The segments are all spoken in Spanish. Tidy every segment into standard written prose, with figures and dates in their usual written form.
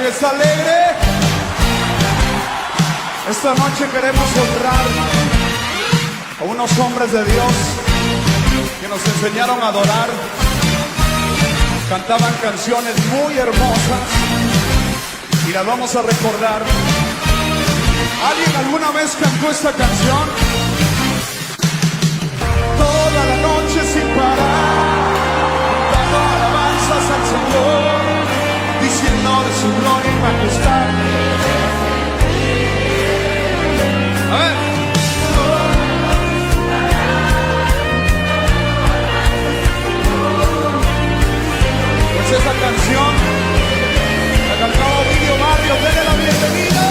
que está alegre. Esta noche queremos honrar a unos hombres de Dios que nos enseñaron a adorar. Cantaban canciones muy hermosas y las vamos a recordar. ¿Alguien alguna vez cantó esta canción? Toda la noche sin parar, dando alabanzas al Señor, diciendo de su gloria y majestad. A ver. Pues esa canción la cantaba Ovidio Barrios. Denle la bienvenida.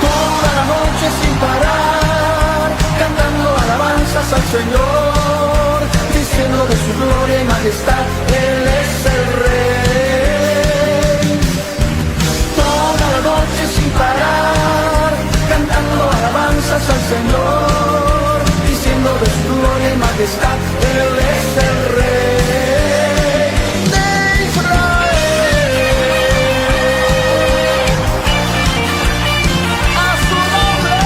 Toda la noche sin parar, cantando alabanzas al Señor, diciendo de su gloria y majestad, Él es el Rey. Toda la noche sin parar, cantando alabanzas al Señor, diciendo de su gloria y majestad, Él es el Rey de Israel. A su nombre.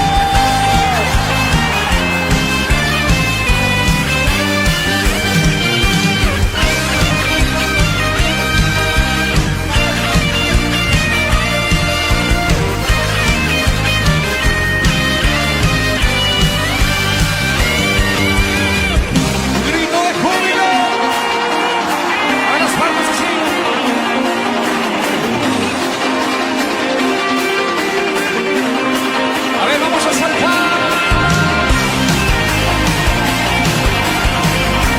Grito de júbilo. A las palmas así. A ver, vamos a saltar.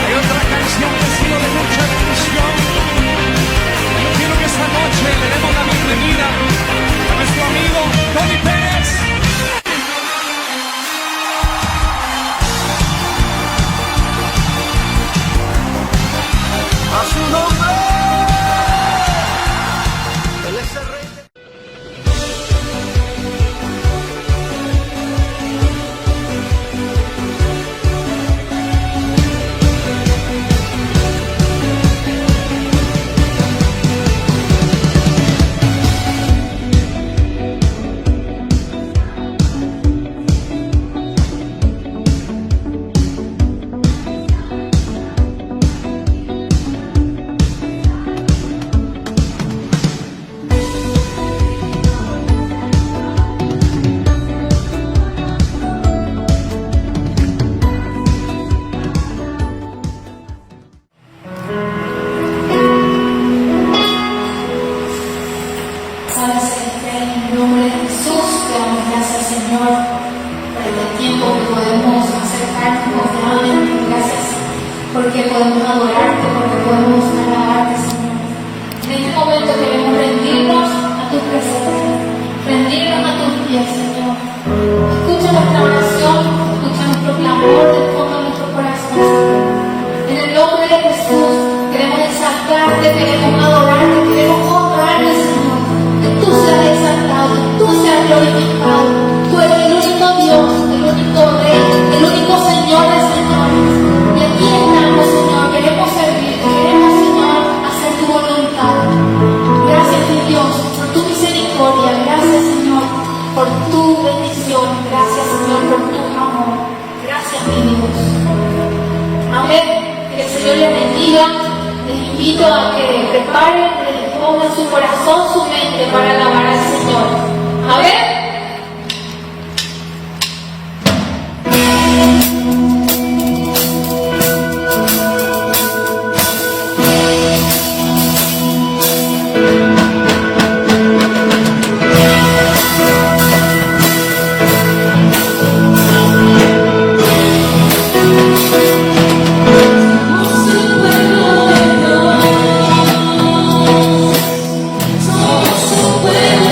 Hay otra canción que ha sido de mucha bendición. Yo quiero que esta noche le demos la bienvenida a nuestro amigo Tony Pérez. A su nombre. Él es el Rey. Sabes que en el nombre de Jesús te damos gracias, Señor, por este tiempo que podemos acercarnos confiadamente. Gracias porque podemos adorarte, porque podemos alabarte, Señor. En este momento queremos rendirnos a tu presencia, rendirnos a tus pies, Señor. Escucha nuestra oración, escucha nuestro clamor del fondo de nuestro corazón, Señor. En el nombre de Jesús queremos exaltarte, queremos adorarte, queremos honrarte, Señor. Que tú seas exaltado, tú seas glorificado. Tú eres el único Dios, el único Rey, el único Señor de señores. Y aquí estamos, Señor, queremos servirte, queremos, Señor, hacer tu voluntad. Gracias, mi Dios, por tu misericordia. Gracias, Señor, por tu bendición. Gracias, Señor, por tu amor. Gracias, mi Dios. Amén. Que el Señor les bendiga. Les invito a que preparen, pongan su corazón, su mente para alabar al Señor. Amén. Somos un pueblo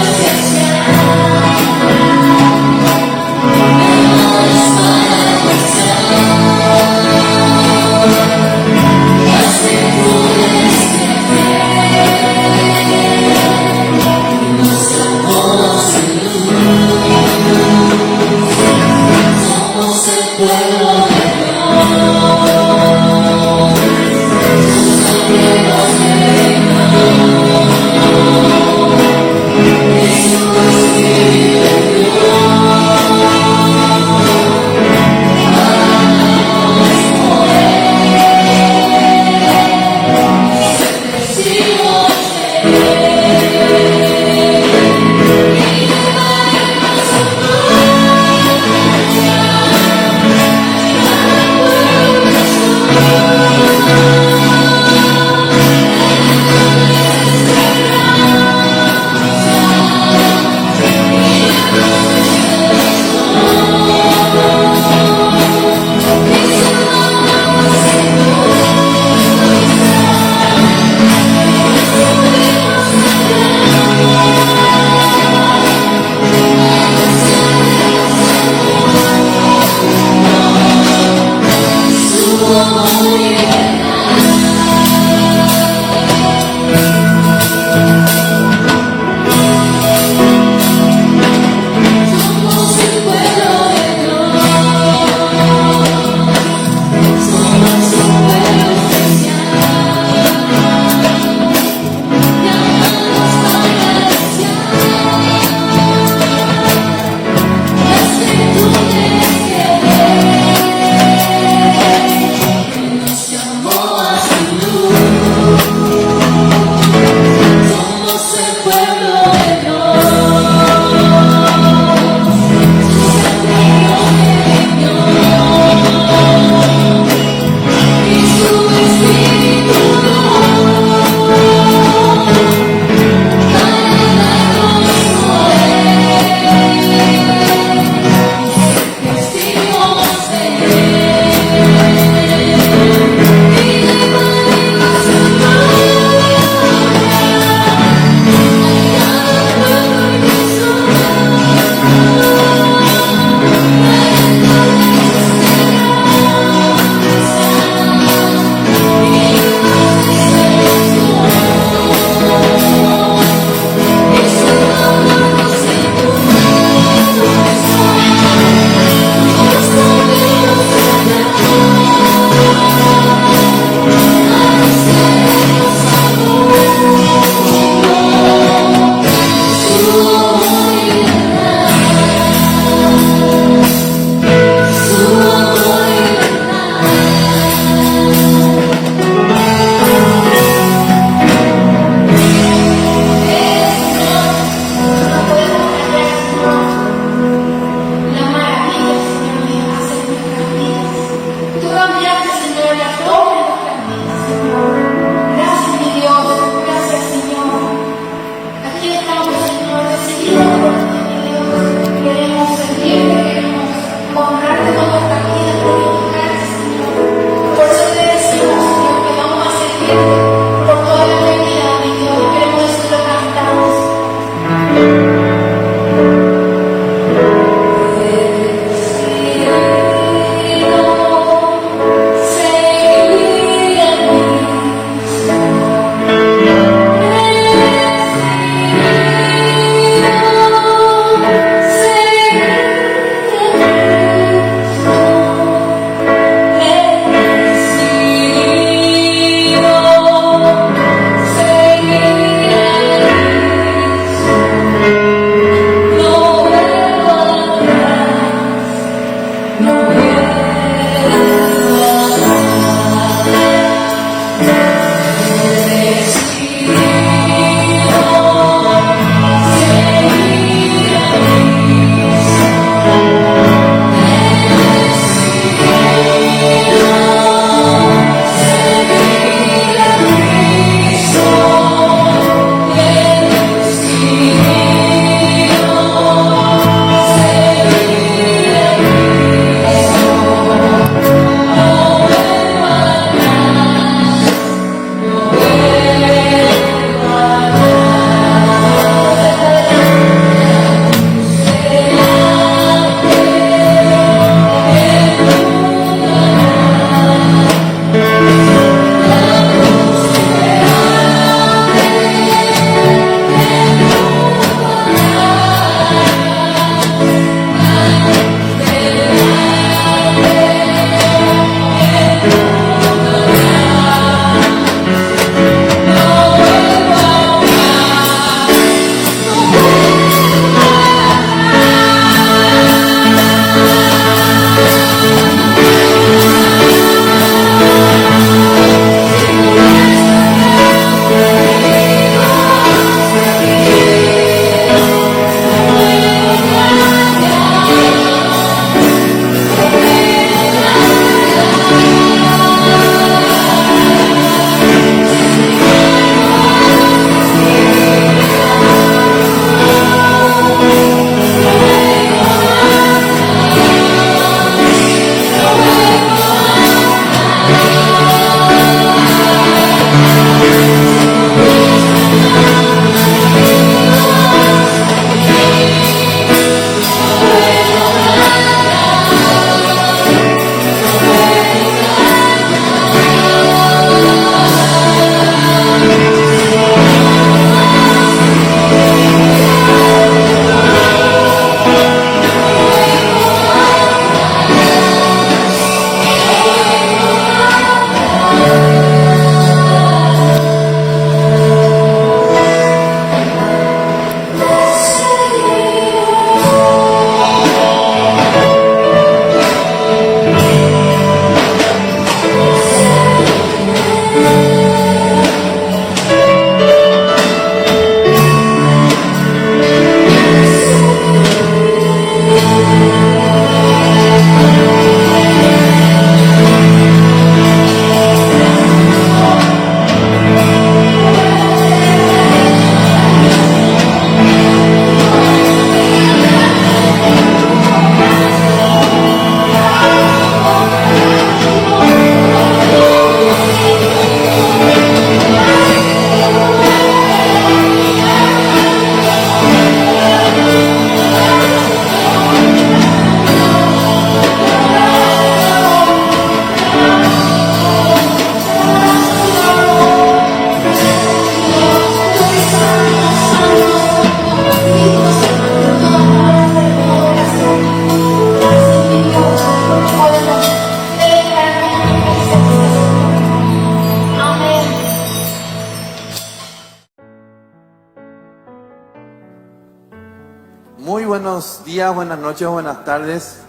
Muy buenos días, buenas noches, buenas tardes.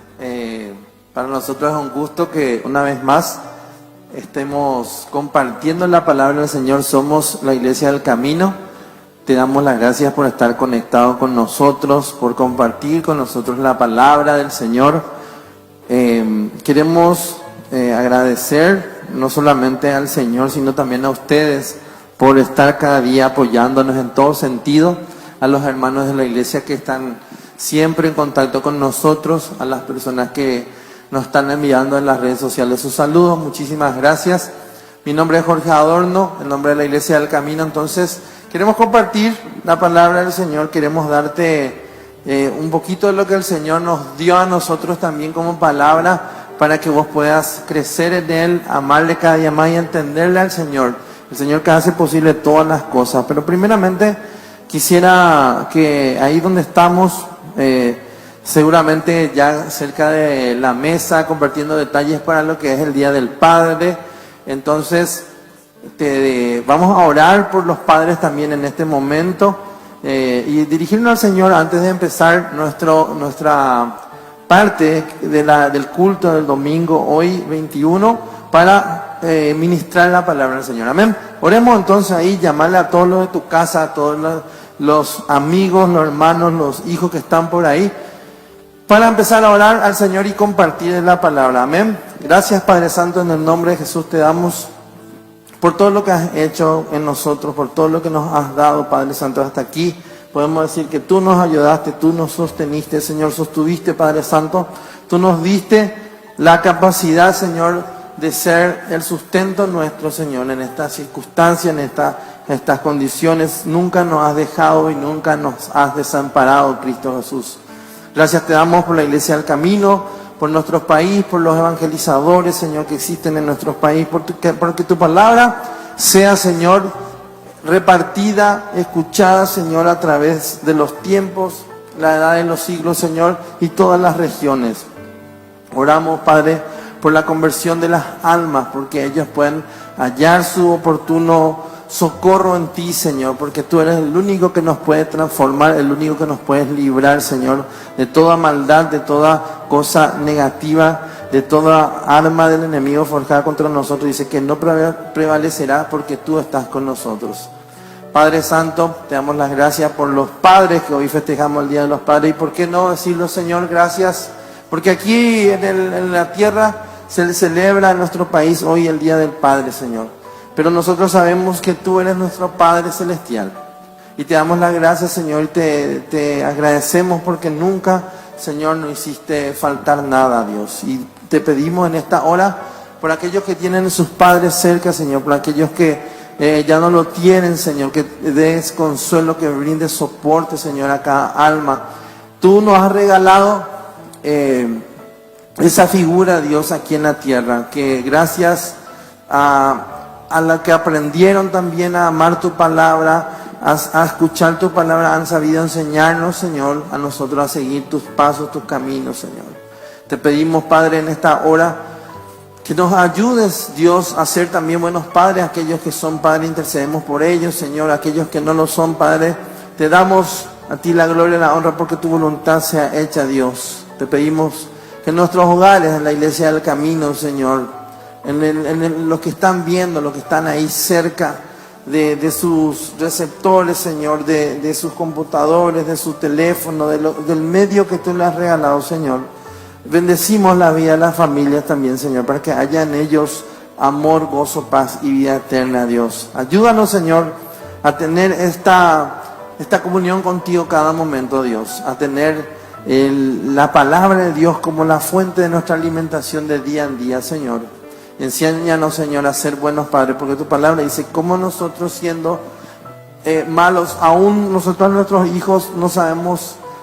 Para nosotros es un gusto que una vez más estemos compartiendo la palabra del Señor. Somos la Iglesia del Camino. Te damos las gracias por estar conectado con nosotros, por compartir con nosotros la palabra del Señor. Queremos agradecer no solamente al Señor, sino también a ustedes por estar cada día apoyándonos en todo sentido, a los hermanos de la iglesia que están siempre en contacto con nosotros, a las personas que nos están enviando en las redes sociales sus saludos. Muchísimas gracias. Mi nombre es Jorge Adorno, en nombre de la Iglesia del Camino. Entonces, queremos compartir la palabra del Señor, queremos darte un poquito de lo que el Señor nos dio a nosotros también como palabra, para que vos puedas crecer en Él, amarle cada día más y entenderle al Señor. El Señor que hace posible todas las cosas. Pero primeramente, quisiera que ahí donde estamos, seguramente ya cerca de la mesa, compartiendo detalles para lo que es el Día del Padre. Entonces, vamos a orar por los padres también en este momento y dirigirnos al Señor antes de empezar nuestra parte del culto del domingo, hoy 21, para ministrar la palabra del Señor. Amén. Oremos entonces ahí, llamarle a todos los de tu casa, a todos los amigos, los hermanos, los hijos que están por ahí, para empezar a orar al Señor y compartir la palabra. Amén. Gracias, Padre Santo, en el nombre de Jesús te damos por todo lo que has hecho en nosotros, por todo lo que nos has dado, Padre Santo, hasta aquí. Podemos decir que tú nos ayudaste, tú nos sosteniste, Señor, sostuviste, Padre Santo. Tú nos diste la capacidad, Señor, de ser el sustento nuestro, Señor, en estas circunstancias, en estas condiciones. Nunca nos has dejado y nunca nos has desamparado, Cristo Jesús. Gracias te damos por la Iglesia del Camino, por nuestro país, por los evangelizadores, Señor, que existen en nuestro país, porque tu palabra sea, Señor, repartida, escuchada, Señor, a través de los tiempos, la edad de los siglos, Señor, y todas las regiones. Oramos, Padre, por la conversión de las almas, porque ellos pueden hallar su oportuno socorro en ti, Señor, porque tú eres el único que nos puede transformar, el único que nos puedes librar, Señor, de toda maldad, de toda cosa negativa, de toda arma del enemigo forjada contra nosotros. Dice que no prevalecerá porque tú estás con nosotros. Padre Santo, te damos las gracias por los padres, que hoy festejamos el Día de los Padres. Y por qué no decirlo, Señor, gracias, porque aquí en la tierra se celebra en nuestro país hoy el Día del Padre, Señor. Pero nosotros sabemos que tú eres nuestro Padre Celestial. Y te damos las gracias, Señor, y te agradecemos porque nunca, Señor, no hiciste faltar nada, Dios. Y te pedimos en esta hora por aquellos que tienen sus padres cerca, Señor, por aquellos que ya no lo tienen, Señor, que des consuelo, que brindes soporte, Señor, a cada alma. Tú nos has regalado esa figura, Dios, aquí en la tierra, que gracias a la que aprendieron también a amar tu palabra, a escuchar tu palabra, han sabido enseñarnos, Señor, a nosotros a seguir tus pasos, tus caminos, Señor. Te pedimos, Padre, en esta hora, que nos ayudes, Dios, a ser también buenos padres. Aquellos que son padres, intercedemos por ellos, Señor. Aquellos que no lo son, Padre, te damos a ti la gloria y la honra porque tu voluntad sea hecha, Dios. Te pedimos que en nuestros hogares, en la Iglesia del Camino, Señor, en los que están viendo, los que están ahí cerca de sus receptores, Señor, de sus computadores, de su teléfono, del medio que tú le has regalado, Señor. Bendecimos la vida de las familias también, Señor, para que haya en ellos amor, gozo, paz y vida eterna, Dios. Ayúdanos, Señor, a tener esta comunión contigo cada momento, Dios. A tener la palabra de Dios como la fuente de nuestra alimentación de día en día, Señor. Enséñanos, Señor, a ser buenos padres, porque tu palabra dice, como nosotros siendo malos, aún nosotros a nuestros hijos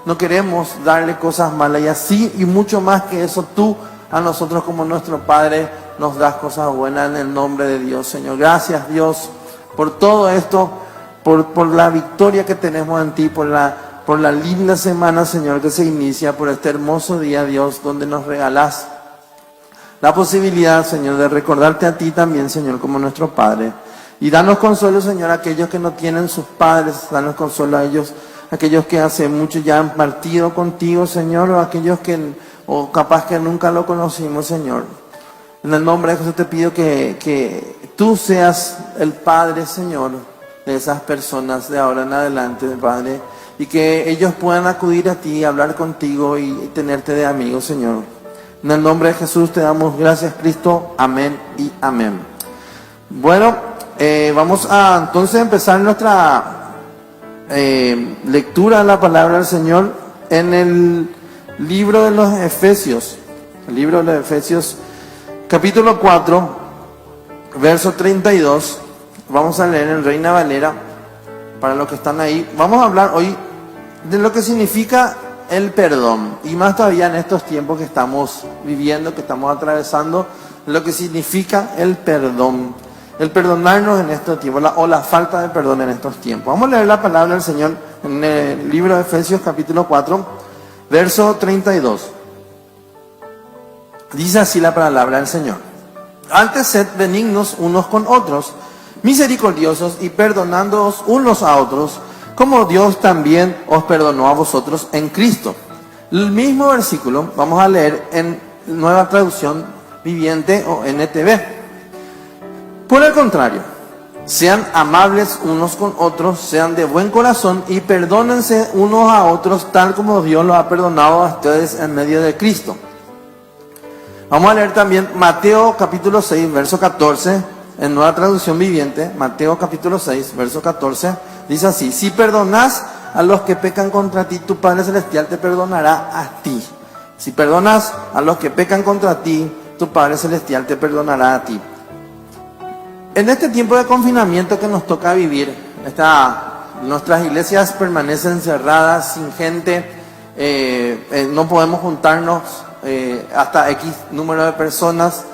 no queremos darle cosas malas, y así y mucho más que eso, tú a nosotros como nuestro Padre nos das cosas buenas en el nombre de Dios, Señor. Gracias, Dios, por todo esto, por la victoria que tenemos en ti, por la linda semana, Señor, que se inicia, por este hermoso día, Dios, donde nos regalás la posibilidad, Señor, de recordarte a ti también, Señor, como nuestro Padre. Y danos consuelo, Señor, a aquellos que no tienen sus padres, danos consuelo a ellos, aquellos que hace mucho ya han partido contigo, Señor, o aquellos o capaz que nunca lo conocimos, Señor. En el nombre de Jesús te pido que tú seas el Padre, Señor, de esas personas de ahora en adelante, Padre, y que ellos puedan acudir a ti, hablar contigo y tenerte de amigo, Señor. En el nombre de Jesús te damos gracias, Cristo. Amén y amén. Bueno, vamos a entonces empezar nuestra lectura de la palabra del Señor en el libro de los Efesios. El libro de los Efesios, capítulo 4, verso 32. Vamos a leer en Reina Valera para los que están ahí. Vamos a hablar hoy de lo que significa el perdón, y más todavía en estos tiempos que estamos viviendo, que estamos atravesando, lo que significa el perdón, el perdonarnos en estos tiempos, o la falta de perdón en estos tiempos. Vamos a leer la palabra del Señor en el libro de Efesios capítulo 4, verso 32. Dice así la palabra del Señor: antes sed benignos unos con otros, misericordiosos y perdonándoos unos a otros, como Dios también os perdonó a vosotros en Cristo. El mismo versículo vamos a leer en Nueva Traducción Viviente o NTV. Por el contrario, sean amables unos con otros, sean de buen corazón y perdónense unos a otros, tal como Dios los ha perdonado a ustedes en medio de Cristo. Vamos a leer también Mateo capítulo 6, verso 14. En Nueva Traducción Viviente, Mateo capítulo 6, verso 14, dice así: si perdonas a los que pecan contra ti, tu Padre Celestial te perdonará a ti. Si perdonas a los que pecan contra ti, tu Padre Celestial te perdonará a ti. En este tiempo de confinamiento que nos toca vivir, nuestras iglesias permanecen cerradas, sin gente, no podemos juntarnos hasta X número de personas.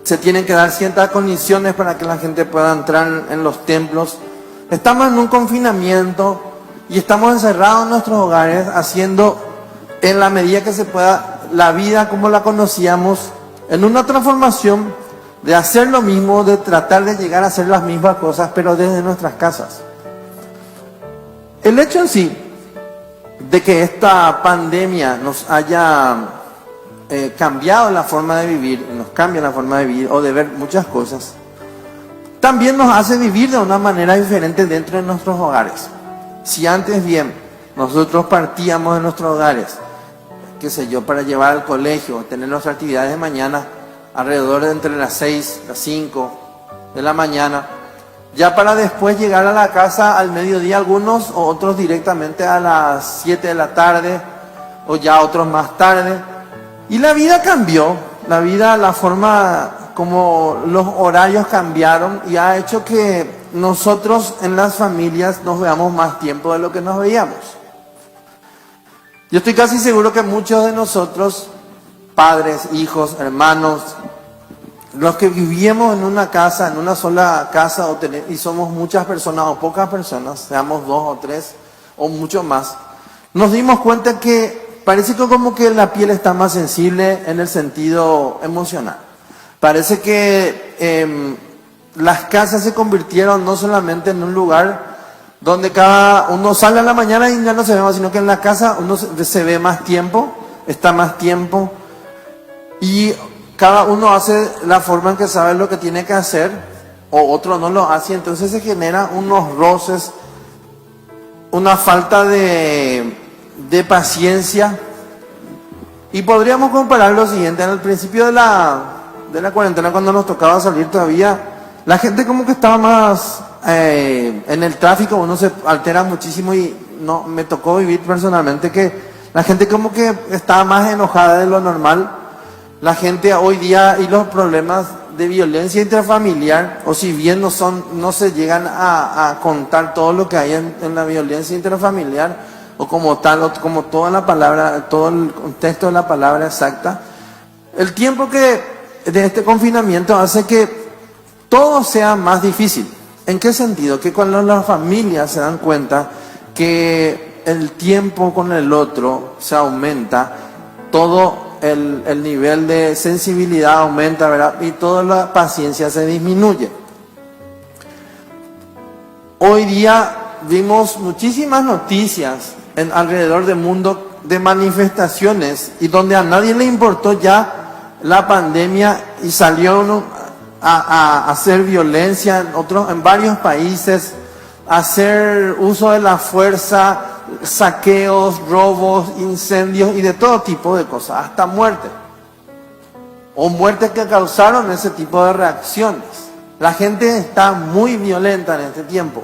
Se tienen que dar ciertas condiciones para que la gente pueda entrar en los templos. Estamos en un confinamiento y estamos encerrados en nuestros hogares, haciendo en la medida que se pueda la vida como la conocíamos, en una transformación de hacer lo mismo, de tratar de llegar a hacer las mismas cosas, pero desde nuestras casas. El hecho en sí de que esta pandemia nos haya cambiado la forma de vivir, nos cambia la forma de vivir o de ver muchas cosas, también nos hace vivir de una manera diferente dentro de nuestros hogares. Si antes bien nosotros partíamos de nuestros hogares, qué sé yo, para llevar al colegio, tener nuestras actividades de mañana alrededor de entre las 6, las 5 de la mañana, ya para después llegar a la casa al mediodía, algunos o otros directamente a las 7 de la tarde, o ya otros más tarde. Y la vida cambió, la forma como los horarios cambiaron, y ha hecho que nosotros en las familias nos veamos más tiempo de lo que nos veíamos. Yo estoy casi seguro que muchos de nosotros, padres, hijos, hermanos, los que vivíamos en una casa, en una sola casa, y somos muchas personas o pocas personas, seamos 2 o 3 o mucho más, nos dimos cuenta que parece que como que la piel está más sensible en el sentido emocional. Parece que las casas se convirtieron no solamente en un lugar donde cada uno sale a la mañana y ya no se ve más, sino que en la casa uno se ve más tiempo, está más tiempo, y cada uno hace la forma en que sabe lo que tiene que hacer, o otro no lo hace, entonces se generan unos roces, una falta de paciencia. Y podríamos comparar lo siguiente: al principio de la cuarentena, cuando nos tocaba salir todavía, la gente como que estaba más en el tráfico, uno se altera muchísimo, y no me tocó vivir personalmente que la gente como que estaba más enojada de lo normal. La gente hoy día, y los problemas de violencia intrafamiliar, o si bien no se llegan a contar todo lo que hay en la violencia intrafamiliar, o como tal, o como toda la palabra, todo el contexto de la palabra exacta, el tiempo de este confinamiento hace que todo sea más difícil. ¿En qué sentido? Que cuando las familias se dan cuenta que el tiempo con el otro se aumenta, todo el nivel de sensibilidad aumenta, ¿verdad? Y toda la paciencia se disminuye. Hoy día vimos muchísimas noticias alrededor del mundo de manifestaciones y donde a nadie le importó ya la pandemia y salieron a hacer violencia en varios países, hacer uso de la fuerza, saqueos, robos, incendios y de todo tipo de cosas, hasta muerte. O muertes que causaron ese tipo de reacciones. La gente está muy violenta en este tiempo.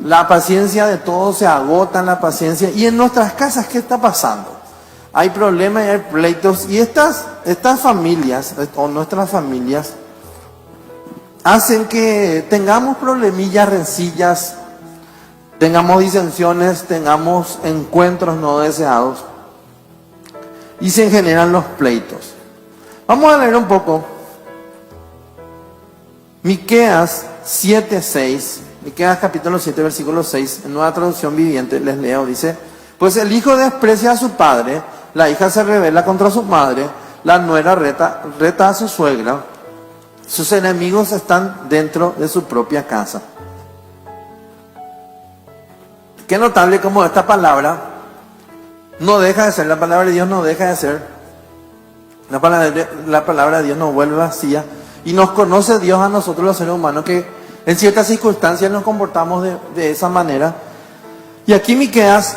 La paciencia de todos se agota en la paciencia. Y en nuestras casas, ¿qué está pasando? Hay problemas y hay pleitos. Y estas familias, o nuestras familias, hacen que tengamos problemillas, rencillas, tengamos disensiones, tengamos encuentros no deseados. Y se generan los pleitos. Vamos a leer un poco. Miqueas 7:6. Miqueas capítulo 7, versículo 6. En Nueva Traducción Viviente les leo. Dice: pues el hijo desprecia a su padre, la hija se rebela contra su madre, la nuera reta a su suegra. Sus enemigos están dentro de su propia casa. Qué notable como esta palabra no deja de ser, la palabra de Dios no deja de ser. La palabra de Dios nos vuelve vacía y nos conoce Dios a nosotros los seres humanos que en ciertas circunstancias nos comportamos de esa manera. Y aquí Miqueas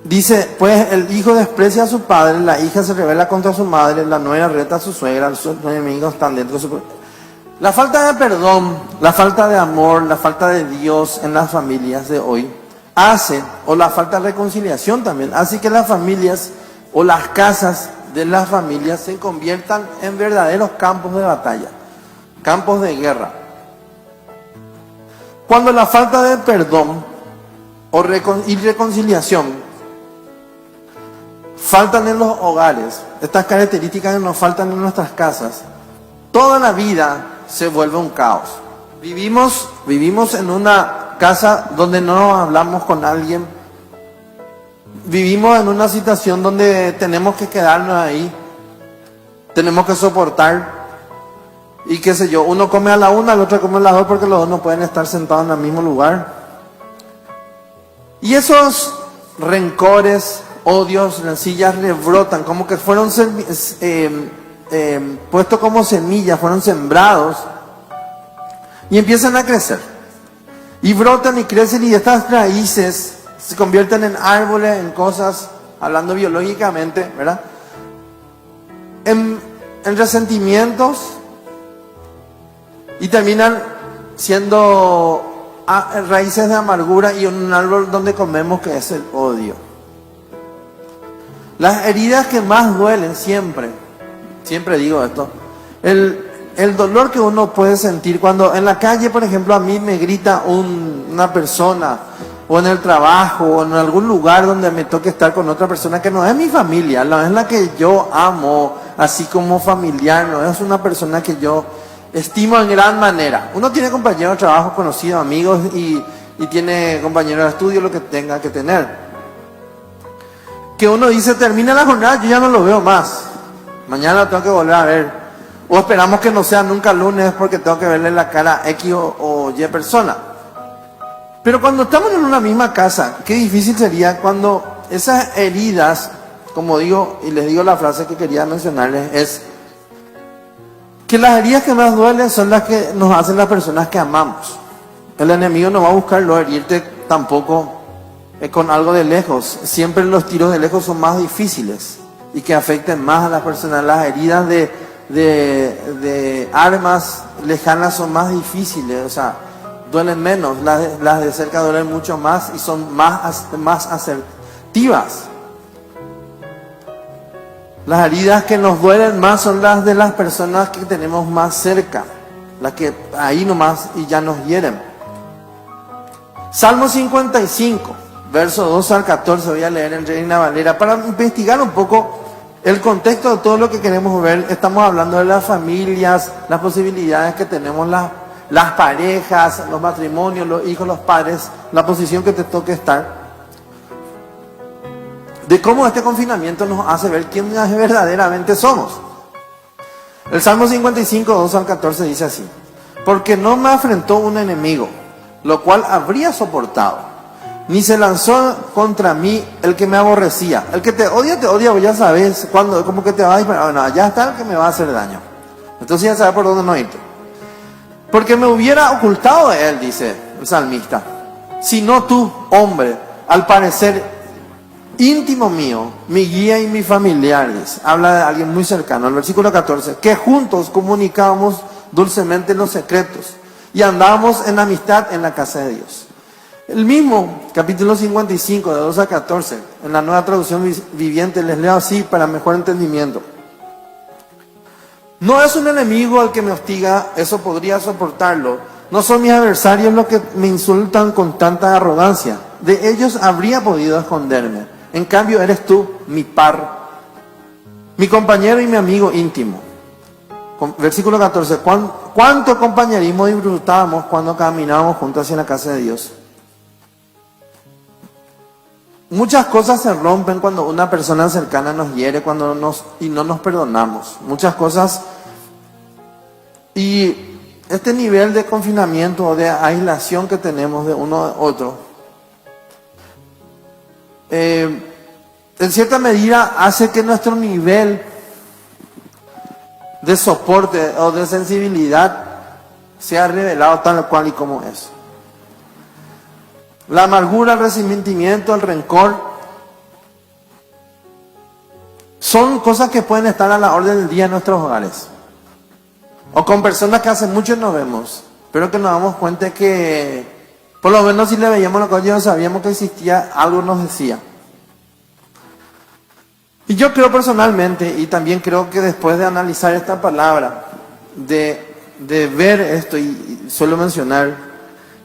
dice: pues el hijo desprecia a su padre, la hija se rebela contra su madre, la nuera reta a su suegra, sus enemigos están dentro de su... La falta de perdón, la falta de amor, la falta de Dios en las familias de hoy hace, o la falta de reconciliación también, hace que las familias o las casas de las familias se conviertan en verdaderos campos de batalla, campos de guerra. Cuando la falta de perdón y reconciliación faltan en los hogares, estas características que nos faltan en nuestras casas, toda la vida se vuelve un caos. Vivimos en una casa donde no hablamos con alguien. Vivimos en una situación donde tenemos que quedarnos ahí, tenemos que soportar, y qué sé yo, uno come a la una, el otro come a las dos, porque los dos no pueden estar sentados en el mismo lugar. Y esos rencores, odios, rencillas rebrotan, como que fueron puestos como semillas, fueron sembrados, y empiezan a crecer. Y brotan y crecen, y estas raíces se convierten en árboles, en cosas, hablando biológicamente, ¿verdad? En resentimientos, y terminan siendo raíces de amargura y un árbol donde comemos, que es el odio. Las heridas que más duelen siempre digo esto, el dolor que uno puede sentir cuando en la calle, por ejemplo, a mí me grita una persona, o en el trabajo, o en algún lugar donde me toque estar con otra persona que no es mi familia, no es la que yo amo, así como familiar, no es una persona que yo estimo en gran manera. Uno tiene compañeros de trabajo, conocidos, amigos, y tiene compañeros de estudio, lo que tenga que tener. Que uno dice: termina la jornada, yo ya no lo veo más, mañana lo tengo que volver a ver. O esperamos que no sea nunca lunes porque tengo que verle la cara a X o Y persona. Pero cuando estamos en una misma casa, qué difícil sería cuando esas heridas, como digo, y les digo la frase que quería mencionarles, es que las heridas que más duelen son las que nos hacen las personas que amamos. El enemigo no va a buscarlo herirte tampoco con algo de lejos. Siempre los tiros de lejos son más difíciles y que afecten más a las personas. Las heridas de armas lejanas son más difíciles, o sea, duelen menos. Las de cerca duelen mucho más y son más asertivas. Las heridas que nos duelen más son las de las personas que tenemos más cerca, las que ahí nomás y ya nos hieren. Salmo 55, verso 12 al 14, voy a leer en Reina Valera para investigar un poco el contexto de todo lo que queremos ver. Estamos hablando de las familias, las posibilidades que tenemos las parejas, los matrimonios, los hijos, los padres, la posición que te toque estar. De cómo este confinamiento nos hace ver quiénes verdaderamente somos. El Salmo 55, 2 al 14 dice así: porque no me afrentó un enemigo, lo cual habría soportado. Ni se lanzó contra mí el que me aborrecía. El que te odia, pues ya sabes, cuando, como que te va a disparar. Bueno, ya está el que me va a hacer daño. Entonces ya sabes por dónde no irte. Porque me hubiera ocultado de él, dice el salmista. Si no tú, hombre, al parecer íntimo mío, mi guía y mi familiar, dice. Habla de alguien muy cercano. El versículo 14. Que juntos comunicábamos dulcemente los secretos y andábamos en amistad en la casa de Dios. El mismo capítulo 55 de 2 a 14, en la Nueva Traducción Viviente, les leo así para mejor entendimiento. No es un enemigo el que me hostiga, eso podría soportarlo. No son mis adversarios los que me insultan con tanta arrogancia. De ellos habría podido esconderme. En cambio eres tú, mi par, mi compañero y mi amigo íntimo. Versículo 14. ¿Cuánto compañerismo disfrutábamos cuando caminábamos juntos hacia la casa de Dios? Muchas cosas se rompen cuando una persona cercana nos hiere y no nos perdonamos. Muchas cosas. Y este nivel de confinamiento o de aislación que tenemos de uno de otro, en cierta medida hace que nuestro nivel de soporte o de sensibilidad sea revelado tal cual y como es. La amargura, el resentimiento, el rencor son cosas que pueden estar a la orden del día en nuestros hogares. O con personas que hace mucho no vemos, pero que nos damos cuenta que, por lo menos si le veíamos la cosa, ya sabíamos que existía, algo nos decía. Y yo creo personalmente, y también creo que después de analizar esta palabra, de ver esto, y suelo mencionar,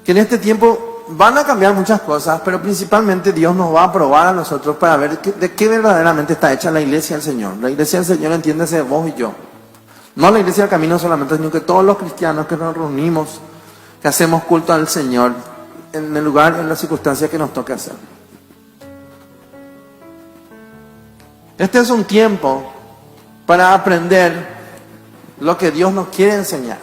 que en este tiempo van a cambiar muchas cosas, pero principalmente Dios nos va a probar a nosotros para ver de qué verdaderamente está hecha la iglesia del Señor. La iglesia del Señor, entiéndese vos y yo. No la iglesia del camino solamente, sino que todos los cristianos que nos reunimos, que hacemos culto al Señor, en el lugar, en las circunstancias que nos toque hacer. Este es un tiempo para aprender lo que Dios nos quiere enseñar.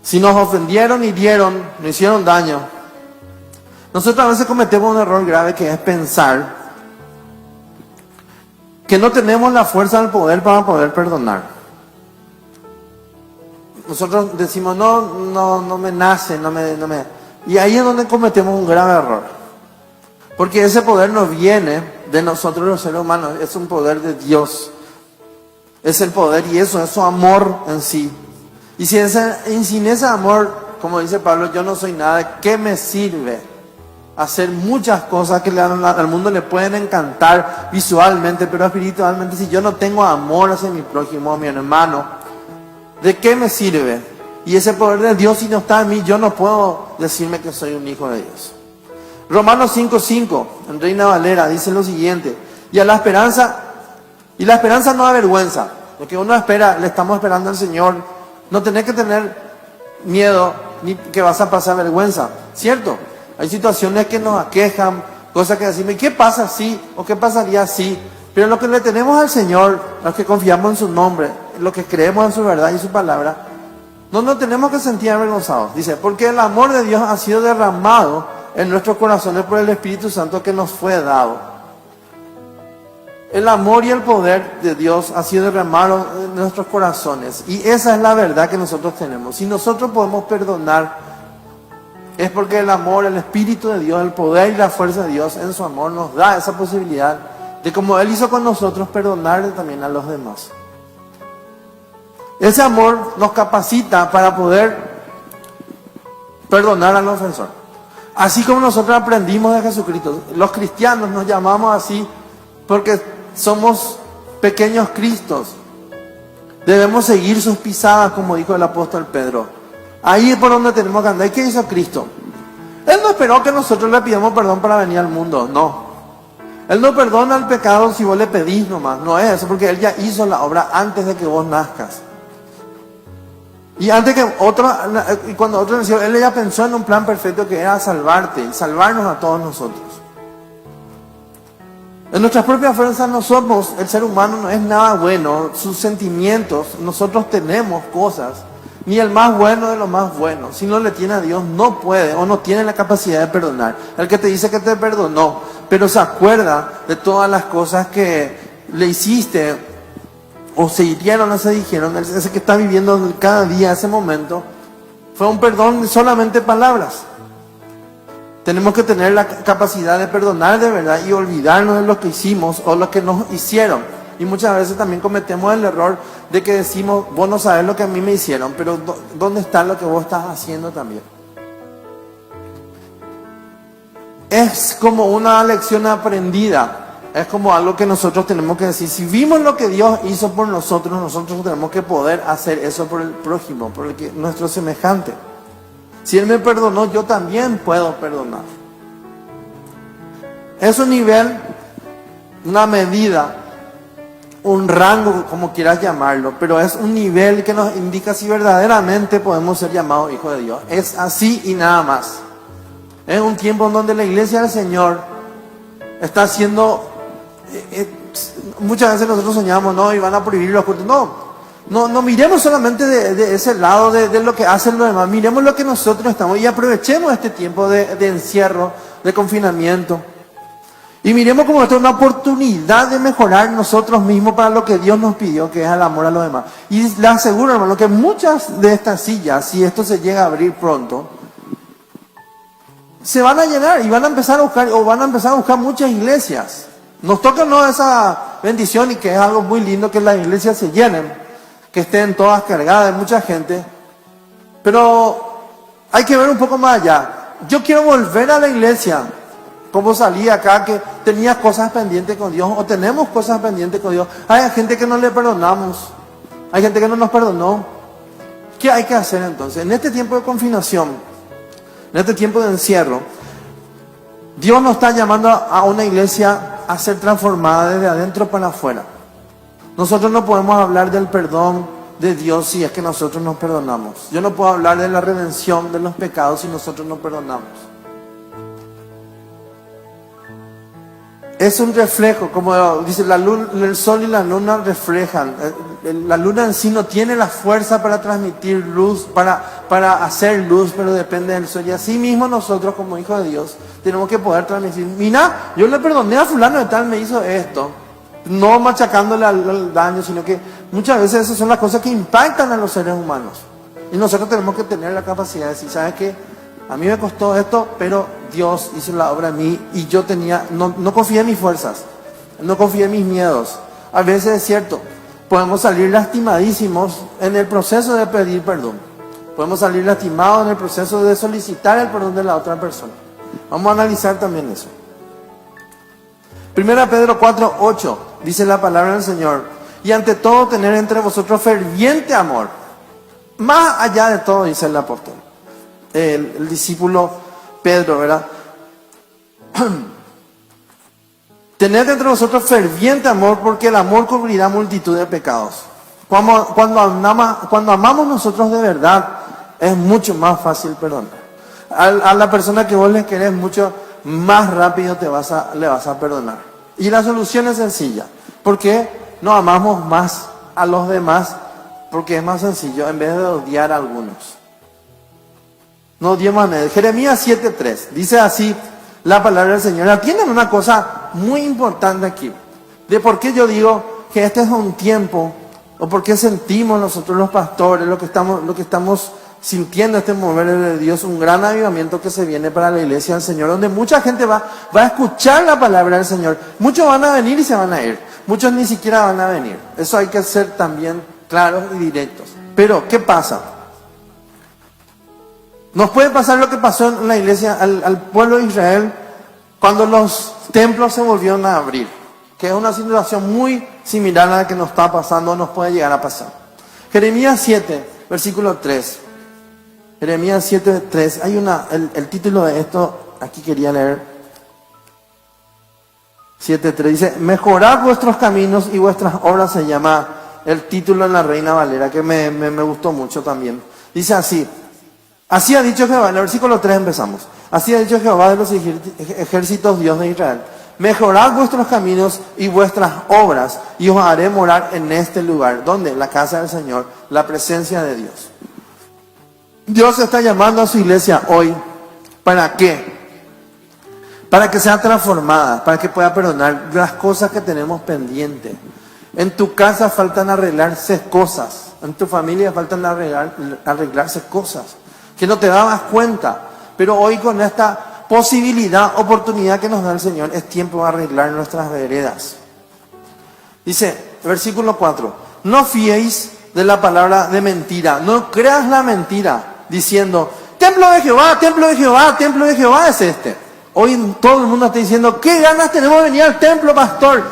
Si nos ofendieron, hirieron, nos hicieron daño, nosotros a veces cometemos un error grave que es pensar que no tenemos la fuerza del poder para poder perdonar. Nosotros decimos, no me nace, no me. Y ahí es donde cometemos un grave error. Porque ese poder no viene de nosotros los seres humanos, es un poder de Dios. Es el poder y eso es su amor en sí. Y sin ese amor, como dice Pablo, yo no soy nada, ¿qué me sirve? Hacer muchas cosas que al mundo le pueden encantar visualmente, pero espiritualmente, si yo no tengo amor hacia mi prójimo, a mi hermano, ¿de qué me sirve? Y ese poder de Dios, si no está en mí, yo no puedo decirme que soy un hijo de Dios. Romanos 5:5, en Reina Valera, dice lo siguiente: y la esperanza no avergüenza. Lo que uno espera, le estamos esperando al Señor. No tenés que tener miedo ni que vas a pasar vergüenza, ¿cierto? Hay situaciones que nos aquejan, cosas que decimos, ¿qué pasa si? ¿O qué pasaría si? Pero lo que le tenemos al Señor, los que confiamos en su nombre, los que creemos en su verdad y su palabra, no nos tenemos que sentir avergonzados. Dice, porque el amor de Dios ha sido derramado en nuestros corazones por el Espíritu Santo que nos fue dado. El amor y el poder de Dios ha sido derramado en nuestros corazones. Y esa es la verdad que nosotros tenemos. Si nosotros podemos perdonar, es porque el amor, el Espíritu de Dios, el poder y la fuerza de Dios en su amor nos da esa posibilidad de, como Él hizo con nosotros, perdonar también a los demás. Ese amor nos capacita para poder perdonar al ofensor. Así como nosotros aprendimos de Jesucristo. Los cristianos nos llamamos así porque somos pequeños Cristos. Debemos seguir sus pisadas, como dijo el apóstol Pedro. Ahí es por donde tenemos que andar. ¿Y qué hizo Cristo? Él no esperó que nosotros le pidamos perdón para venir al mundo, no. Él no perdona el pecado si vos le pedís nomás, no es eso, porque Él ya hizo la obra antes de que vos nazcas. Y antes que cuando otro nació, Él ya pensó en un plan perfecto que era salvarte y salvarnos a todos nosotros. En nuestras propias fuerzas no somos, el ser humano no es nada bueno, sus sentimientos, nosotros tenemos cosas Ni el más bueno de los más buenos, si no le tiene a Dios, no puede o no tiene la capacidad de perdonar. El que te dice que te perdonó, pero se acuerda de todas las cosas que le hiciste, o se hirieron o se dijeron, ese que está viviendo cada día ese momento, fue un perdón de solamente palabras. Tenemos que tener la capacidad de perdonar de verdad y olvidarnos de lo que hicimos o lo que nos hicieron. Y muchas veces también cometemos el error de que decimos, vos no sabés lo que a mí me hicieron, pero ¿dónde está lo que vos estás haciendo también? Es como una lección aprendida, es como algo que nosotros tenemos que decir. Si vimos lo que Dios hizo por nosotros, nosotros tenemos que poder hacer eso por el prójimo, por nuestro semejante. Si Él me perdonó, yo también puedo perdonar. Es un nivel, una medida, un rango, como quieras llamarlo, pero es un nivel que nos indica si verdaderamente podemos ser llamados hijos de Dios. Es así y nada más. Es un tiempo en donde la iglesia del Señor está haciendo, muchas veces nosotros soñamos, no, y van a prohibir los cultos. No miremos solamente de ese lado de lo que hacen los demás, miremos lo que nosotros estamos y aprovechemos este tiempo de encierro, de confinamiento. Y miremos como esto es una oportunidad de mejorar nosotros mismos para lo que Dios nos pidió, que es el amor a los demás. Y les aseguro, hermano, que muchas de estas sillas, si esto se llega a abrir pronto, se van a llenar y van a empezar a buscar muchas iglesias. Nos toca no esa bendición y que es algo muy lindo que las iglesias se llenen, que estén todas cargadas de mucha gente. Pero hay que ver un poco más allá. Yo quiero volver a la iglesia. Como salí acá, que tenía cosas pendientes con Dios, o tenemos cosas pendientes con Dios. Hay gente que no le perdonamos, hay gente que no nos perdonó. ¿Qué hay que hacer entonces? En este tiempo de confinación, en este tiempo de encierro, Dios nos está llamando a una iglesia a ser transformada desde adentro para afuera. Nosotros no podemos hablar del perdón de Dios si es que nosotros nos perdonamos. Yo no puedo hablar de la redención de los pecados si nosotros no perdonamos. Es un reflejo, como dice la luna, el sol y la luna reflejan. La luna en sí no tiene la fuerza para transmitir luz, para hacer luz, pero depende del sol. Y así mismo nosotros como hijos de Dios tenemos que poder transmitir. Mira, yo le perdoné a fulano de tal, me hizo esto. No machacándole al daño, sino que muchas veces esas son las cosas que impactan a los seres humanos. Y nosotros tenemos que tener la capacidad de decir, ¿sabes qué? A mí me costó esto, pero Dios hizo la obra en mí y yo no confié en mis fuerzas, no confié en mis miedos. A veces es cierto, podemos salir lastimadísimos en el proceso de pedir perdón. Podemos salir lastimados en el proceso de solicitar el perdón de la otra persona. Vamos a analizar también eso. 1 Pedro 4:8 dice la palabra del Señor: y ante todo tener entre vosotros ferviente amor. Más allá de todo, dice el apóstol. El discípulo Pedro, ¿verdad? Tened entre vosotros ferviente amor, porque el amor cubrirá multitud de pecados. Cuando amamos nosotros de verdad, es mucho más fácil perdonar. A la persona que vos le querés mucho más rápido le vas a perdonar. Y la solución es sencilla. ¿Por qué no amamos más a los demás? Porque es más sencillo, en vez de odiar a algunos. No odiemos a nadie. Jeremías 7:3 dice así la palabra del Señor. Atiendan una cosa muy importante aquí, de por qué yo digo que este es un tiempo, o por qué sentimos nosotros los pastores, lo que estamos sintiendo este mover de Dios, un gran avivamiento que se viene para la iglesia del Señor, donde mucha gente va a escuchar la palabra del Señor. Muchos van a venir y se van a ir, muchos ni siquiera van a venir. Eso hay que ser también claros y directos. Pero, ¿qué pasa? Nos puede pasar lo que pasó en la iglesia, al pueblo de Israel, cuando los templos se volvieron a abrir, que es una situación muy similar a la que nos está pasando, nos puede llegar a pasar. Jeremías 7, versículo 3. Jeremías 7:3, hay el título de esto, aquí quería leer. 7:3 dice: mejorad vuestros caminos y vuestras obras, se llama el título en la Reina Valera, que me gustó mucho también. Dice así: así ha dicho Jehová, en el versículo 3 empezamos. Así ha dicho Jehová de los ejércitos, Dios de Israel: mejorad vuestros caminos y vuestras obras, y os haré morar en este lugar. ¿Dónde? La casa del Señor, la presencia de Dios. Dios está llamando a su iglesia hoy. ¿Para qué? Para que sea transformada, para que pueda perdonar las cosas que tenemos pendientes. En tu casa faltan arreglarse cosas. En tu familia faltan arreglarse cosas que no te dabas cuenta. Pero hoy con esta posibilidad, oportunidad que nos da el Señor, es tiempo de arreglar nuestras veredas. Dice, versículo 4, no fiéis de la palabra de mentira, no creas la mentira, diciendo, templo de Jehová, templo de Jehová, templo de Jehová es este. Hoy todo el mundo está diciendo, ¿qué ganas tenemos de venir al templo, pastor?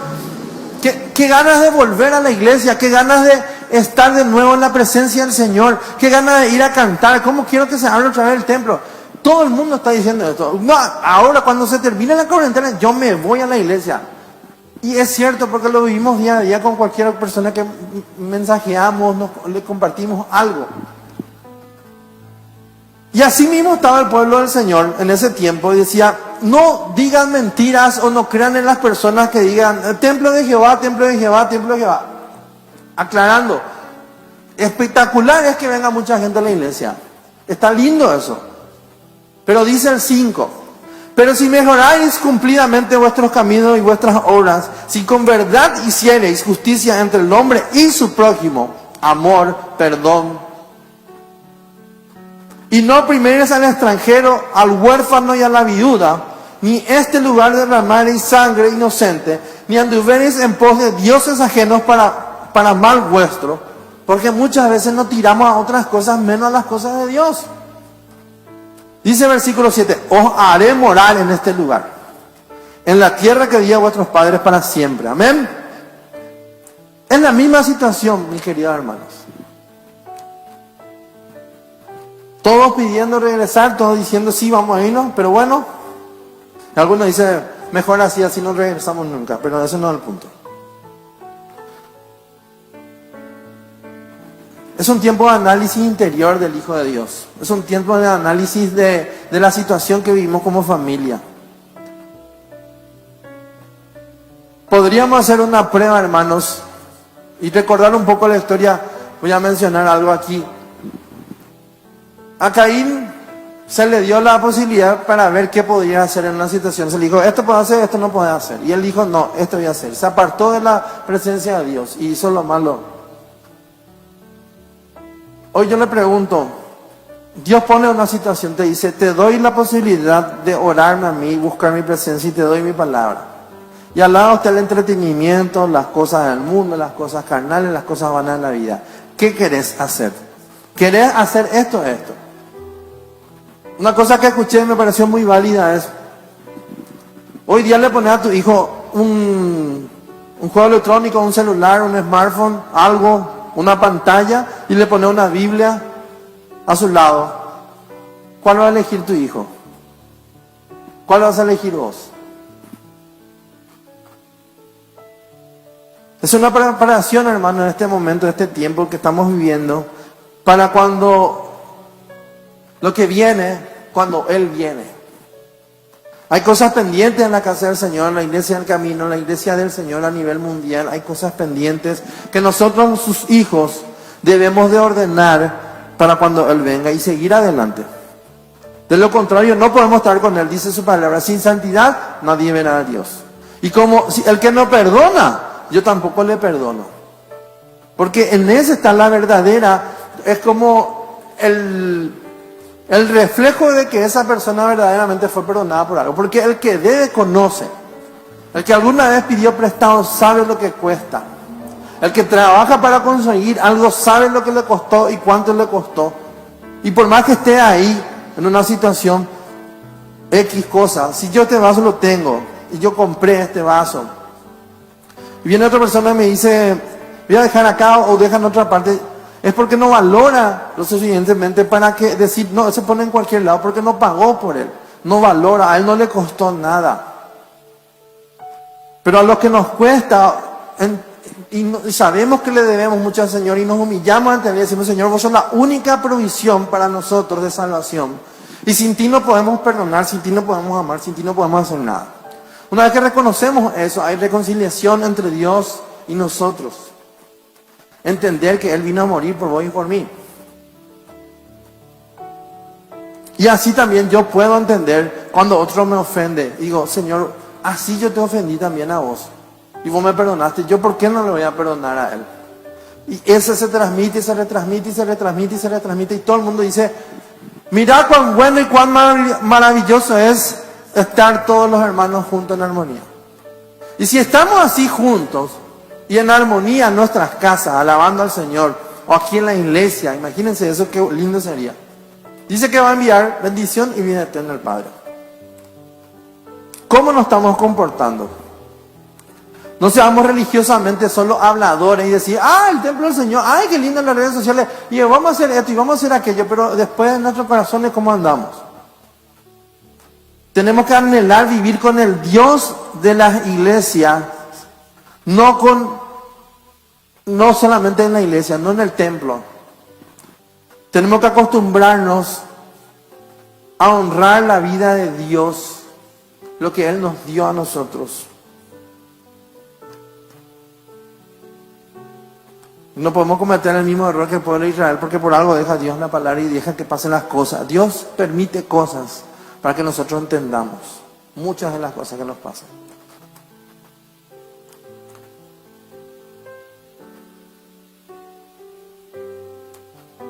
¿Qué ganas de volver a la iglesia? ¿Qué ganas de estar de nuevo en la presencia del Señor? ¿Qué ganas de ir a cantar? ¿Cómo quiero que se abra otra vez el templo? Todo el mundo está diciendo esto. No, ahora cuando se termine la cuarentena, yo me voy a la iglesia. Y es cierto, porque lo vivimos día a día con cualquier persona que mensajeamos, le compartimos algo. Y así mismo estaba el pueblo del Señor en ese tiempo y decía, no digan mentiras o no crean en las personas que digan, templo de Jehová, templo de Jehová, templo de Jehová. Aclarando, espectacular es que venga mucha gente a la iglesia. Está lindo eso. Pero dice el 5, pero si mejoráis cumplidamente vuestros caminos y vuestras obras, si con verdad hiciereis justicia entre el hombre y su prójimo, amor, perdón, y no opriméis al extranjero, al huérfano y a la viuda, ni este lugar derramaréis sangre inocente, ni anduviereis en pos de dioses ajenos para mal vuestro, porque muchas veces nos tiramos a otras cosas menos a las cosas de Dios. Dice versículo 7, os haré morar en este lugar, en la tierra que di a vuestros padres para siempre. Amén. Es la misma situación, mis queridos hermanos. Todos pidiendo regresar, todos diciendo sí, vamos a irnos, pero bueno, algunos dicen, mejor así no regresamos nunca, pero ese no es el punto. Es un tiempo de análisis interior del Hijo de Dios. Es un tiempo de análisis de la situación que vivimos como familia. Podríamos hacer una prueba, hermanos, y recordar un poco la historia. Voy a mencionar algo aquí. A Caín se le dio la posibilidad para ver qué podía hacer en una situación. Se le dijo, esto puedo hacer, esto no puedo hacer. Y él dijo, no, esto voy a hacer. Se apartó de la presencia de Dios y hizo lo malo. Hoy yo le pregunto, Dios pone una situación, te dice, te doy la posibilidad de orarme a mí, buscar mi presencia y te doy mi palabra. Y al lado está el entretenimiento, las cosas del mundo, las cosas carnales, las cosas vanas de la vida. ¿Qué querés hacer? ¿Querés hacer esto? Una cosa que escuché y me pareció muy válida es, hoy día le pones a tu hijo un juego electrónico, un celular, un smartphone, algo, una pantalla, y le pones una Biblia a su lado. ¿Cuál va a elegir tu hijo? ¿Cuál vas a elegir vos? Es una preparación, hermano, en este momento, en este tiempo que estamos viviendo, para cuando lo que viene, cuando Él viene. Hay cosas pendientes en la casa del Señor, en la iglesia del camino, en la iglesia del Señor a nivel mundial. Hay cosas pendientes que nosotros, sus hijos, debemos de ordenar para cuando Él venga y seguir adelante. De lo contrario, no podemos estar con Él, dice su palabra. Sin santidad, nadie verá a Dios. Y como el que no perdona, yo tampoco le perdono. Porque en ese está la verdadera, es como el reflejo de que esa persona verdaderamente fue perdonada por algo. Porque el que debe conoce. El que alguna vez pidió prestado sabe lo que cuesta. El que trabaja para conseguir algo sabe lo que le costó y cuánto le costó. Y por más que esté ahí, en una situación X cosa, si yo este vaso lo tengo y yo compré este vaso, y viene otra persona y me dice, voy a dejar acá o deja en otra parte, es porque no valora lo suficientemente para que decir, no, se pone en cualquier lado porque no pagó por él, no valora, a él no le costó nada. Pero a los que nos cuesta, y sabemos que le debemos mucho al Señor y nos humillamos ante Él y decimos, Señor, vos sos la única provisión para nosotros de salvación. Y sin ti no podemos perdonar, sin ti no podemos amar, sin ti no podemos hacer nada. Una vez que reconocemos eso, hay reconciliación entre Dios y nosotros. Entender que Él vino a morir por vos y por mí. Y así también yo puedo entender cuando otro me ofende. Digo, Señor, así yo te ofendí también a vos. Y vos me perdonaste, ¿yo por qué no le voy a perdonar a él? Y ese se transmite, y se retransmite, y se retransmite, y se retransmite. Y todo el mundo dice, mirá cuán bueno y cuán maravilloso es estar todos los hermanos juntos en armonía. Y si estamos así juntos y en armonía en nuestras casas, alabando al Señor, o aquí en la iglesia, imagínense eso, qué lindo sería. Dice que va a enviar bendición y vida eterna al Padre. ¿Cómo nos estamos comportando? No seamos religiosamente solo habladores y decir, el templo del Señor, qué lindo en las redes sociales, y vamos a hacer esto y vamos a hacer aquello, pero después en nuestros corazones, ¿cómo andamos? Tenemos que anhelar vivir con el Dios de las iglesias, no solamente en la iglesia, no en el templo. Tenemos que acostumbrarnos a honrar la vida de Dios, lo que Él nos dio a nosotros. No podemos cometer el mismo error que el pueblo de Israel, porque por algo deja Dios la palabra y deja que pasen las cosas. Dios permite cosas para que nosotros entendamos muchas de las cosas que nos pasan.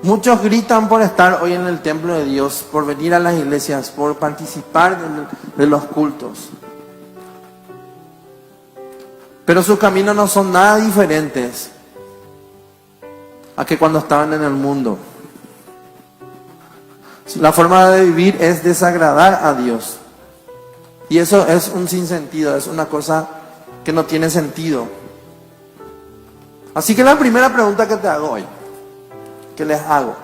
Muchos gritan por estar hoy en el templo de Dios, por venir a las iglesias, por participar de los cultos. Pero sus caminos no son nada diferentes a que cuando estaban en el mundo. La forma de vivir es desagradar a Dios. Y eso es un sinsentido, es una cosa que no tiene sentido. Así que la primera pregunta que te hago hoy, que les hago: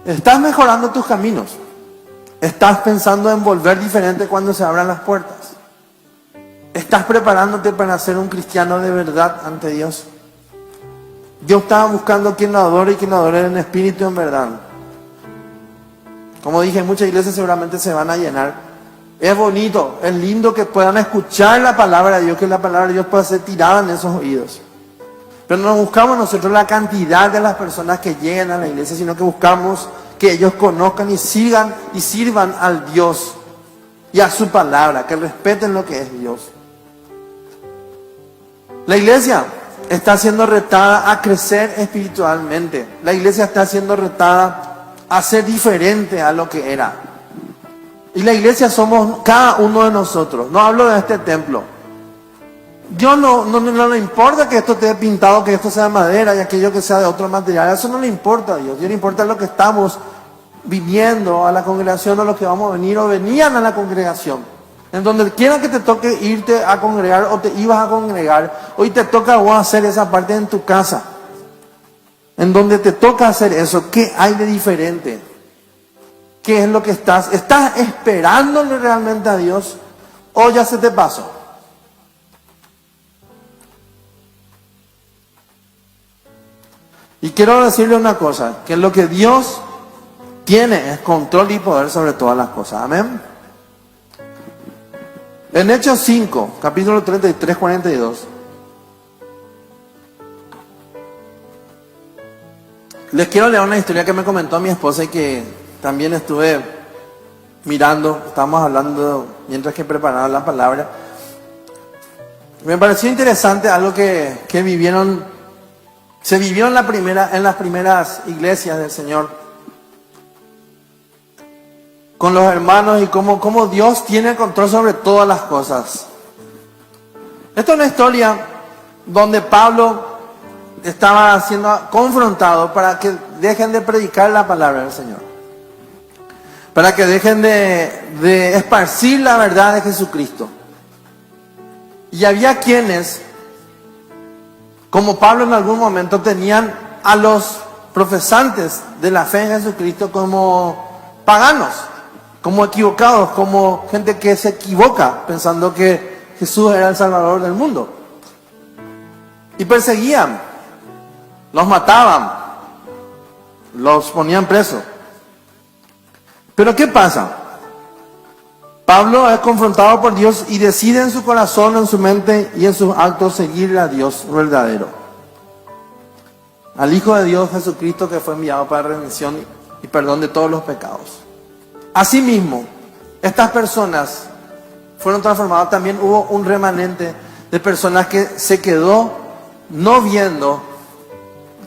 ¿estás mejorando tus caminos? ¿Estás pensando en volver diferente cuando se abran las puertas? ¿Estás preparándote para ser un cristiano de verdad ante Dios? Dios estaba buscando quien lo adore y quien lo adore en espíritu y en verdad. Como dije, muchas iglesias seguramente se van a llenar. Es bonito, es lindo que puedan escuchar la palabra de Dios, que la palabra de Dios pueda ser tirada en esos oídos. Pero no buscamos nosotros la cantidad de las personas que lleguen a la iglesia, sino que buscamos que ellos conozcan y sigan y sirvan al Dios y a su palabra, que respeten lo que es Dios. La iglesia está siendo retada a crecer espiritualmente. La iglesia está siendo retada a ser diferente a lo que era. Y la iglesia somos cada uno de nosotros. No hablo de este templo. Dios no le importa que esto esté pintado, que esto sea de madera y aquello que sea de otro material. Eso no le importa a Dios. Dios le importa lo que estamos viniendo a la congregación, o lo que vamos a venir o venían a la congregación. En donde quiera que te toque irte a congregar o te ibas a congregar, hoy te toca vos hacer esa parte en tu casa. En donde te toca hacer eso, ¿qué hay de diferente? ¿Qué es lo que estás esperándole realmente a Dios o ya se te pasó? Y quiero decirle una cosa, que lo que Dios tiene es control y poder sobre todas las cosas. Amén. En Hechos 5, capítulo 33, 42. Les quiero leer una historia que me comentó mi esposa y que también estuve mirando. Estábamos hablando mientras que preparaba la palabra. Me pareció interesante algo que se vivió en las primeras iglesias del Señor, con los hermanos, y cómo Dios tiene control sobre todas las cosas. Esta es una historia donde Pablo estaba siendo confrontado para que dejen de predicar la palabra del Señor, para que dejen de esparcir la verdad de Jesucristo. Y había quienes, como Pablo en algún momento, tenían a los profesantes de la fe en Jesucristo como paganos, como equivocados, como gente que se equivoca pensando que Jesús era el Salvador del mundo. Y perseguían, los mataban, los ponían presos. Pero ¿qué pasa? Pablo es confrontado por Dios y decide en su corazón, en su mente y en sus actos seguirle a Dios verdadero, al Hijo de Dios Jesucristo, que fue enviado para redención y perdón de todos los pecados. Asimismo, estas personas fueron transformadas. También hubo un remanente de personas que se quedó no viendo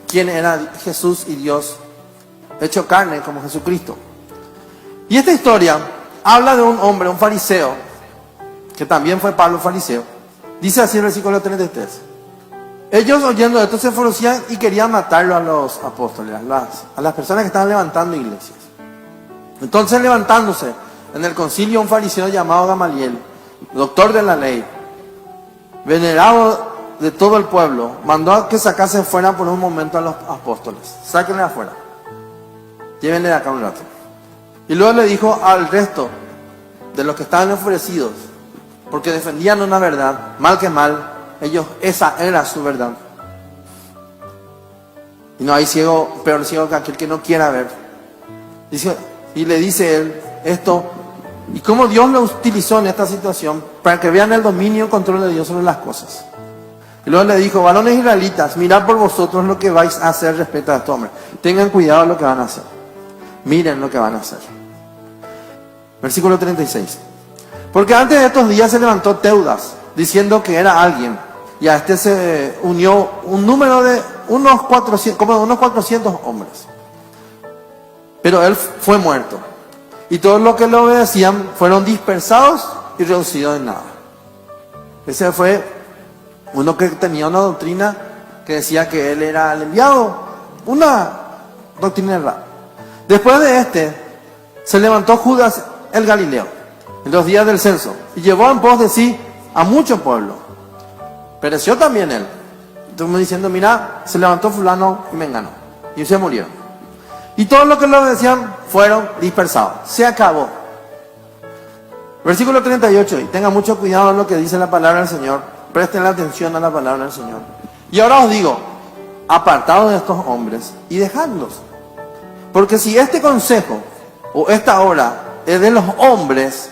quién era Jesús y Dios hecho carne como Jesucristo. Y esta historia habla de un hombre, un fariseo, que también fue Pablo fariseo. Dice así el versículo 33. Ellos, oyendo esto, se enfurecían y querían matarlo a los apóstoles, a las personas que estaban levantando iglesias. Entonces, levantándose en el concilio un fariseo llamado Gamaliel, doctor de la ley, venerado de todo el pueblo, mandó a que sacasen fuera por un momento a los apóstoles. Sáquenle afuera. Llévenle de acá un rato. Y luego le dijo al resto de los que estaban enfurecidos, porque defendían una verdad, mal que mal, esa era su verdad. Y no hay ciego, peor ciego que aquel que no quiera ver. Y le dice él esto, y cómo Dios lo utilizó en esta situación para que vean el dominio y control de Dios sobre las cosas. Y luego le dijo, varones israelitas, mirad por vosotros lo que vais a hacer respecto a este hombre. Tengan cuidado de lo que van a hacer. Miren lo que van a hacer. Versículo 36. Porque antes de estos días se levantó Teudas, diciendo que era alguien, y a este se unió un número de unos 400 hombres. Pero él fue muerto, y todos los que le obedecían fueron dispersados y reducidos en nada. Ese fue uno que tenía una doctrina que decía que él era el enviado, una doctrina errada. Después de este, se levantó Judas el Galileo, en los días del censo, y llevó en pos de sí a mucho pueblo. Pereció también él. Entonces diciendo, mira, se levantó fulano y mengano, y se murieron. Y todos los que lo obedecían fueron dispersados. Se acabó. Versículo 38, y tengan mucho cuidado en lo que dice la palabra del Señor. Presten la atención a la palabra del Señor. Y ahora os digo, apartados de estos hombres y dejadlos. Porque si este consejo o esta hora es de los hombres,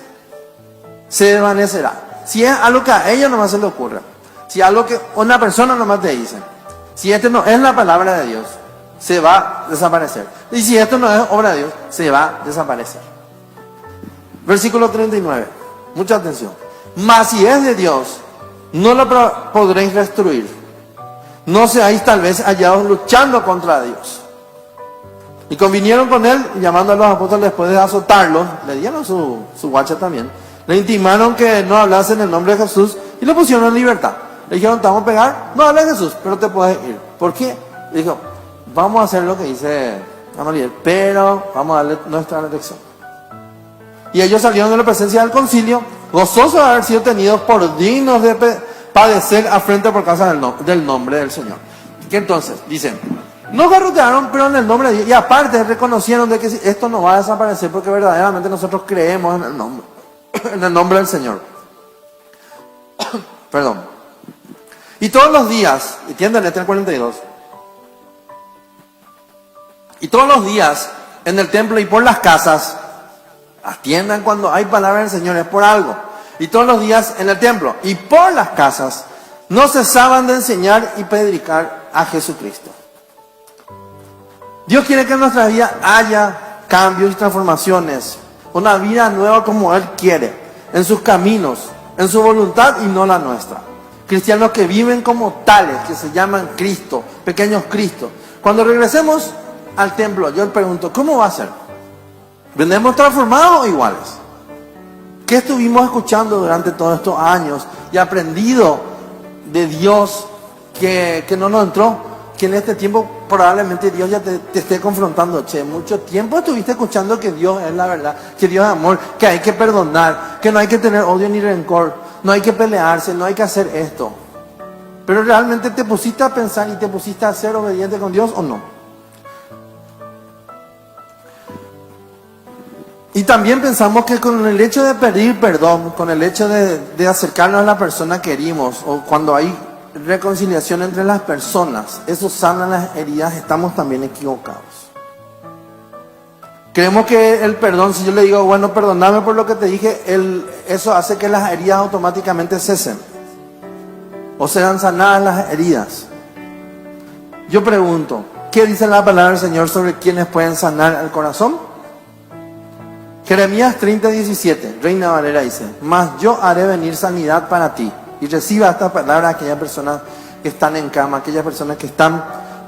se desvanecerá. Si es algo que a ellos nomás se les ocurre, si es algo que una persona nomás te dice, si este no es la palabra de Dios, se va a desaparecer. Y si esto no es obra de Dios, se va a desaparecer. Versículo 39, mucha atención. Mas si es de Dios, no lo podréis destruir. No seáis tal vez hallados luchando contra Dios. Y convinieron con él, y llamando a los apóstoles después de azotarlos, le dieron su guacha también, le intimaron que no hablasen en el nombre de Jesús y lo pusieron en libertad. Le dijeron, te vamos a pegar, no hables de Jesús, pero te puedes ir. ¿Por qué? Le dijo, vamos a hacer lo que dice Gamaliel, pero vamos a darle nuestra lección. Y ellos salieron de la presencia del concilio, gozosos de haber sido tenidos por dignos de padecer afrenta por causa del nombre del Señor. Que entonces, dicen, no garrotearon, pero en el nombre de Dios. Y aparte reconocieron de que esto no va a desaparecer porque verdaderamente nosotros creemos en el nombre del Señor. Perdón. Y todos los días, entienden este 42. Y todos los días en el templo y por las casas, atiendan cuando hay palabra del Señor, es por algo. Y todos los días en el templo y por las casas, no cesaban de enseñar y predicar a Jesucristo. Dios quiere que en nuestra vida haya cambios y transformaciones, una vida nueva como Él quiere, en sus caminos, en su voluntad y no la nuestra. Cristianos que viven como tales, que se llaman Cristo, pequeños Cristos. Cuando regresemos al templo, yo le pregunto, ¿cómo va a ser? ¿Vendremos transformados o iguales? ¿Qué estuvimos escuchando durante todos estos años y aprendido de Dios que no nos entró? Que en este tiempo probablemente Dios ya te esté confrontando. Mucho tiempo estuviste escuchando que Dios es la verdad, que Dios es amor, que hay que perdonar, que no hay que tener odio ni rencor, no hay que pelearse, no hay que hacer esto. Pero realmente te pusiste a pensar y te pusiste a ser obediente con Dios o no. Y también pensamos que con el hecho de pedir perdón, con el hecho de acercarnos a la persona que herimos, o cuando hay reconciliación entre las personas, eso sana las heridas, estamos también equivocados. Creemos que el perdón, si yo le digo, bueno, perdóname por lo que te dije, eso hace que las heridas automáticamente cesen, o sean sanadas las heridas. Yo pregunto, ¿qué dice la palabra del Señor sobre quienes pueden sanar el corazón? Jeremías 30:17, Reina Valera dice: mas yo haré venir sanidad para ti. Y reciba esta palabra aquellas personas que están en cama, aquellas personas que están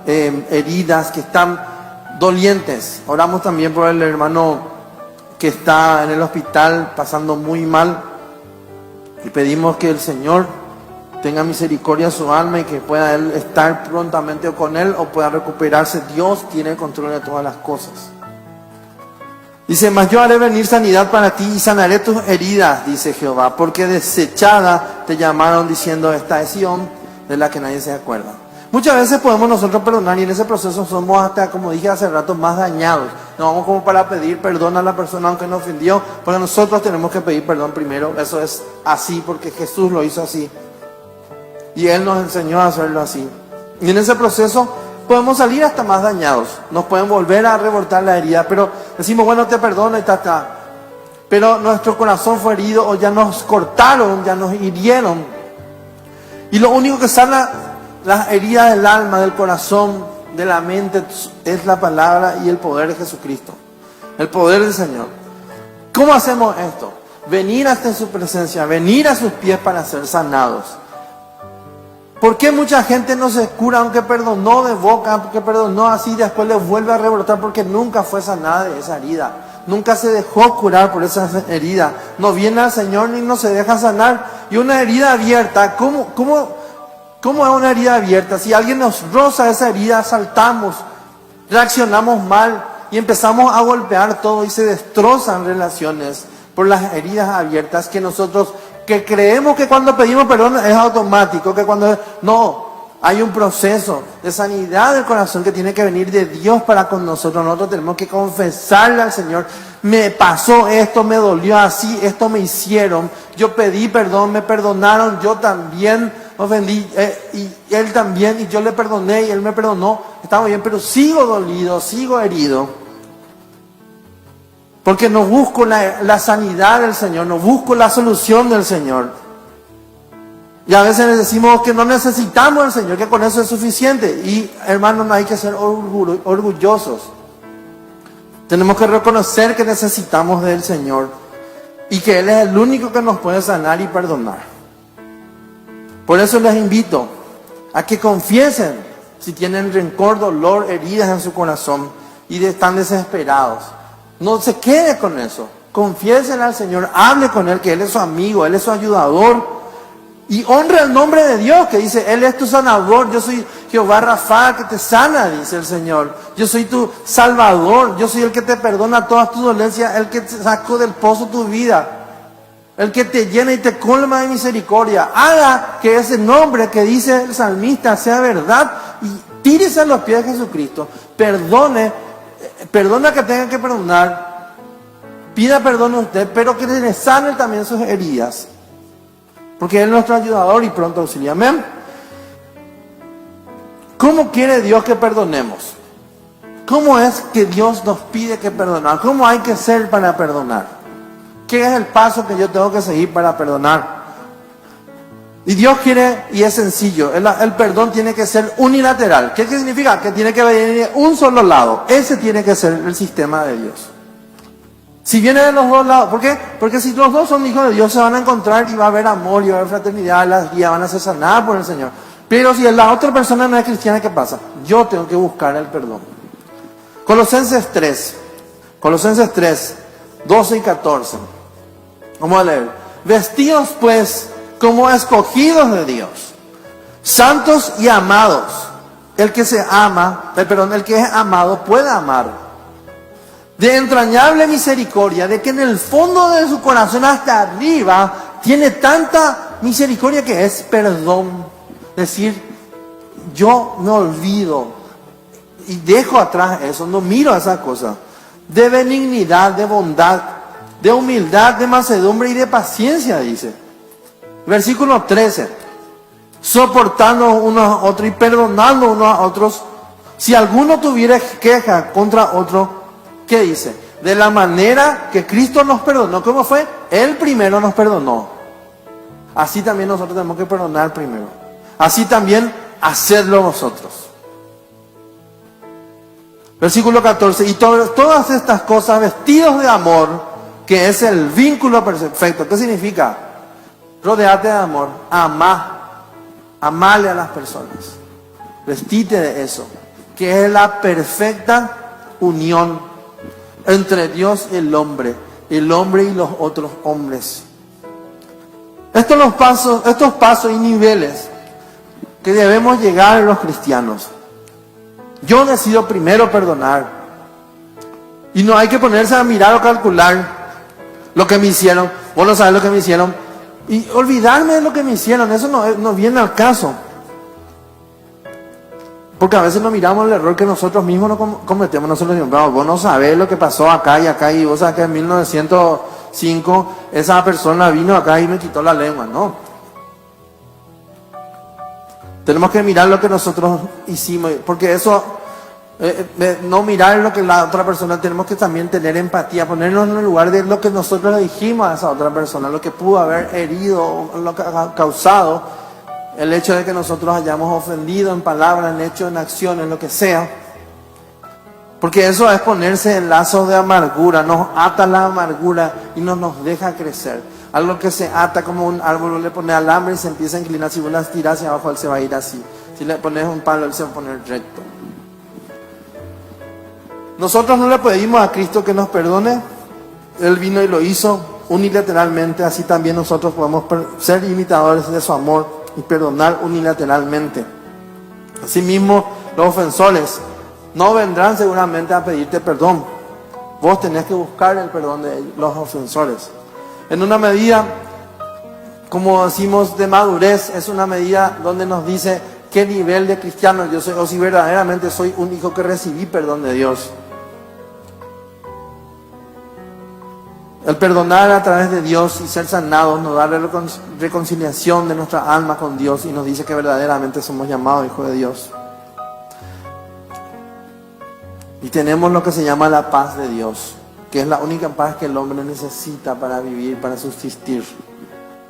heridas, que están dolientes. Oramos también por el hermano que está en el hospital pasando muy mal. Y pedimos que el Señor tenga misericordia a su alma y que pueda él estar prontamente con él o pueda recuperarse. Dios tiene el control de todas las cosas. Dice: mas yo haré venir sanidad para ti y sanaré tus heridas, dice Jehová, porque desechada te llamaron diciendo: esta es Sión, de la que nadie se acuerda. Muchas veces podemos nosotros perdonar y en ese proceso somos hasta, como dije hace rato, más dañados. No vamos como para pedir perdón a la persona aunque nos ofendió, porque nosotros tenemos que pedir perdón primero. Eso es así porque Jesús lo hizo así. Y Él nos enseñó a hacerlo así. Y en ese proceso podemos salir hasta más dañados. Nos pueden volver a rebotar la herida, pero decimos: bueno, te perdono y ta. Pero nuestro corazón fue herido, o ya nos cortaron, ya nos hirieron. Y lo único que sana las heridas del alma, del corazón, de la mente, es la palabra y el poder de Jesucristo. El poder del Señor. ¿Cómo hacemos esto? Venir hasta su presencia, venir a sus pies para ser sanados. ¿Por qué mucha gente no se cura aunque perdonó de boca, porque perdonó así, después le vuelve a rebrotar? Porque nunca fue sanada de esa herida. Nunca se dejó curar por esa herida. No viene al Señor ni no se deja sanar. Y una herida abierta, ¿cómo es una herida abierta? Si alguien nos roza esa herida, saltamos, reaccionamos mal y empezamos a golpear todo y se destrozan relaciones por las heridas abiertas que creemos que cuando pedimos perdón es automático, que cuando no, hay un proceso de sanidad del corazón que tiene que venir de Dios para con nosotros. Nosotros tenemos que confesarle al Señor: me pasó esto, me dolió así, esto me hicieron, yo pedí perdón, me perdonaron, yo también ofendí, y Él también, y yo le perdoné y Él me perdonó, está muy bien, pero sigo dolido, sigo herido. Porque no busco la sanidad del Señor, no busco la solución del Señor. Y a veces decimos que no necesitamos al Señor, que con eso es suficiente. Y hermanos, no hay que ser orgullosos. Tenemos que reconocer que necesitamos del Señor y que Él es el único que nos puede sanar y perdonar. Por eso les invito a que confiesen si tienen rencor, dolor, heridas en su corazón y están desesperados. No se quede con eso. Confiesen al Señor, hable con Él, que Él es su amigo, Él es su ayudador. Y honra el nombre de Dios, que dice: Él es tu sanador. Yo soy Jehová Rafa, que te sana, dice el Señor. Yo soy tu salvador. Yo soy el que te perdona todas tus dolencias, el que te sacó del pozo tu vida, el que te llena y te colma de misericordia. Haga que ese nombre que dice el salmista sea verdad y tírese a los pies de Jesucristo. Perdona que tenga que perdonar, pida perdón a usted, pero que le sane también sus heridas, porque Él es nuestro ayudador y pronto auxilia. Amén. ¿Cómo quiere Dios que perdonemos? ¿Cómo es que Dios nos pide que perdonar? ¿Cómo hay que ser para perdonar? ¿Qué es el paso que yo tengo que seguir para perdonar? Y Dios quiere, y es sencillo, el perdón tiene que ser unilateral. ¿Qué significa? Que tiene que venir de un solo lado. Ese tiene que ser el sistema de Dios. Si viene de los dos lados, ¿por qué? Porque si los dos son hijos de Dios, se van a encontrar y va a haber amor y va a haber fraternidad, las guías van a ser sanadas por el Señor. Pero si la otra persona no es cristiana, ¿qué pasa? Yo tengo que buscar el perdón. Colosenses 3, 12 y 14. Vamos a leer. Vestidos pues como escogidos de Dios, santos y amados. El que es amado puede amar. De entrañable misericordia, de que en el fondo de su corazón hasta arriba tiene tanta misericordia que es perdón. Decir, yo me olvido y dejo atrás eso, no miro a esa cosa. De benignidad, de bondad, de humildad, de mansedumbre y de paciencia, dice. Versículo 13. Soportando unos a otros y perdonando unos a otros. Si alguno tuviera queja contra otro, ¿qué dice? De la manera que Cristo nos perdonó. ¿Cómo fue? Él primero nos perdonó. Así también nosotros tenemos que perdonar primero. Así también hacedlo vosotros. Versículo 14. Y todas estas cosas vestidos de amor, que es el vínculo perfecto. ¿Qué significa? Rodeate de amor, amale a las personas, vestite de eso, que es la perfecta unión entre Dios y el hombre y los otros hombres. Estos pasos y niveles que debemos llegar los cristianos. Yo decido primero perdonar. Y no hay que ponerse a mirar o calcular lo que me hicieron. Vos no sabés lo que me hicieron. Y olvidarme de lo que me hicieron. Eso no viene al caso. Porque a veces no miramos el error que nosotros mismos no cometemos. Nosotros decimos, vos no sabés lo que pasó acá y acá. Y vos sabés que en 1905 esa persona vino acá y me quitó la lengua. No. Tenemos que mirar lo que nosotros hicimos. Porque eso, no mirar lo que la otra persona, tenemos que también tener empatía. Ponernos en el lugar de lo que nosotros le dijimos a esa otra persona. Lo que pudo haber herido, lo que ha causado. El hecho de que nosotros hayamos ofendido en palabras, en hechos, en acciones, en lo que sea. Porque eso es ponerse en lazos de amargura. Nos ata la amargura y no nos deja crecer. Algo que se ata como un árbol, le pone alambre y se empieza a inclinar. Si vos las tiras hacia abajo, él se va a ir así. Si le pones un palo, él se va a poner recto. Nosotros no le pedimos a Cristo que nos perdone. Él vino y lo hizo unilateralmente. Así también nosotros podemos ser imitadores de su amor y perdonar unilateralmente. Asimismo, los ofensores no vendrán seguramente a pedirte perdón. Vos tenés que buscar el perdón de los ofensores. En una medida, como decimos, de madurez, es una medida donde nos dice qué nivel de cristiano yo soy, o si verdaderamente soy un hijo que recibí perdón de Dios. El perdonar a través de Dios y ser sanados nos da la reconciliación de nuestra alma con Dios y nos dice que verdaderamente somos llamados hijos de Dios. Y tenemos lo que se llama la paz de Dios, que es la única paz que el hombre necesita para vivir, para subsistir,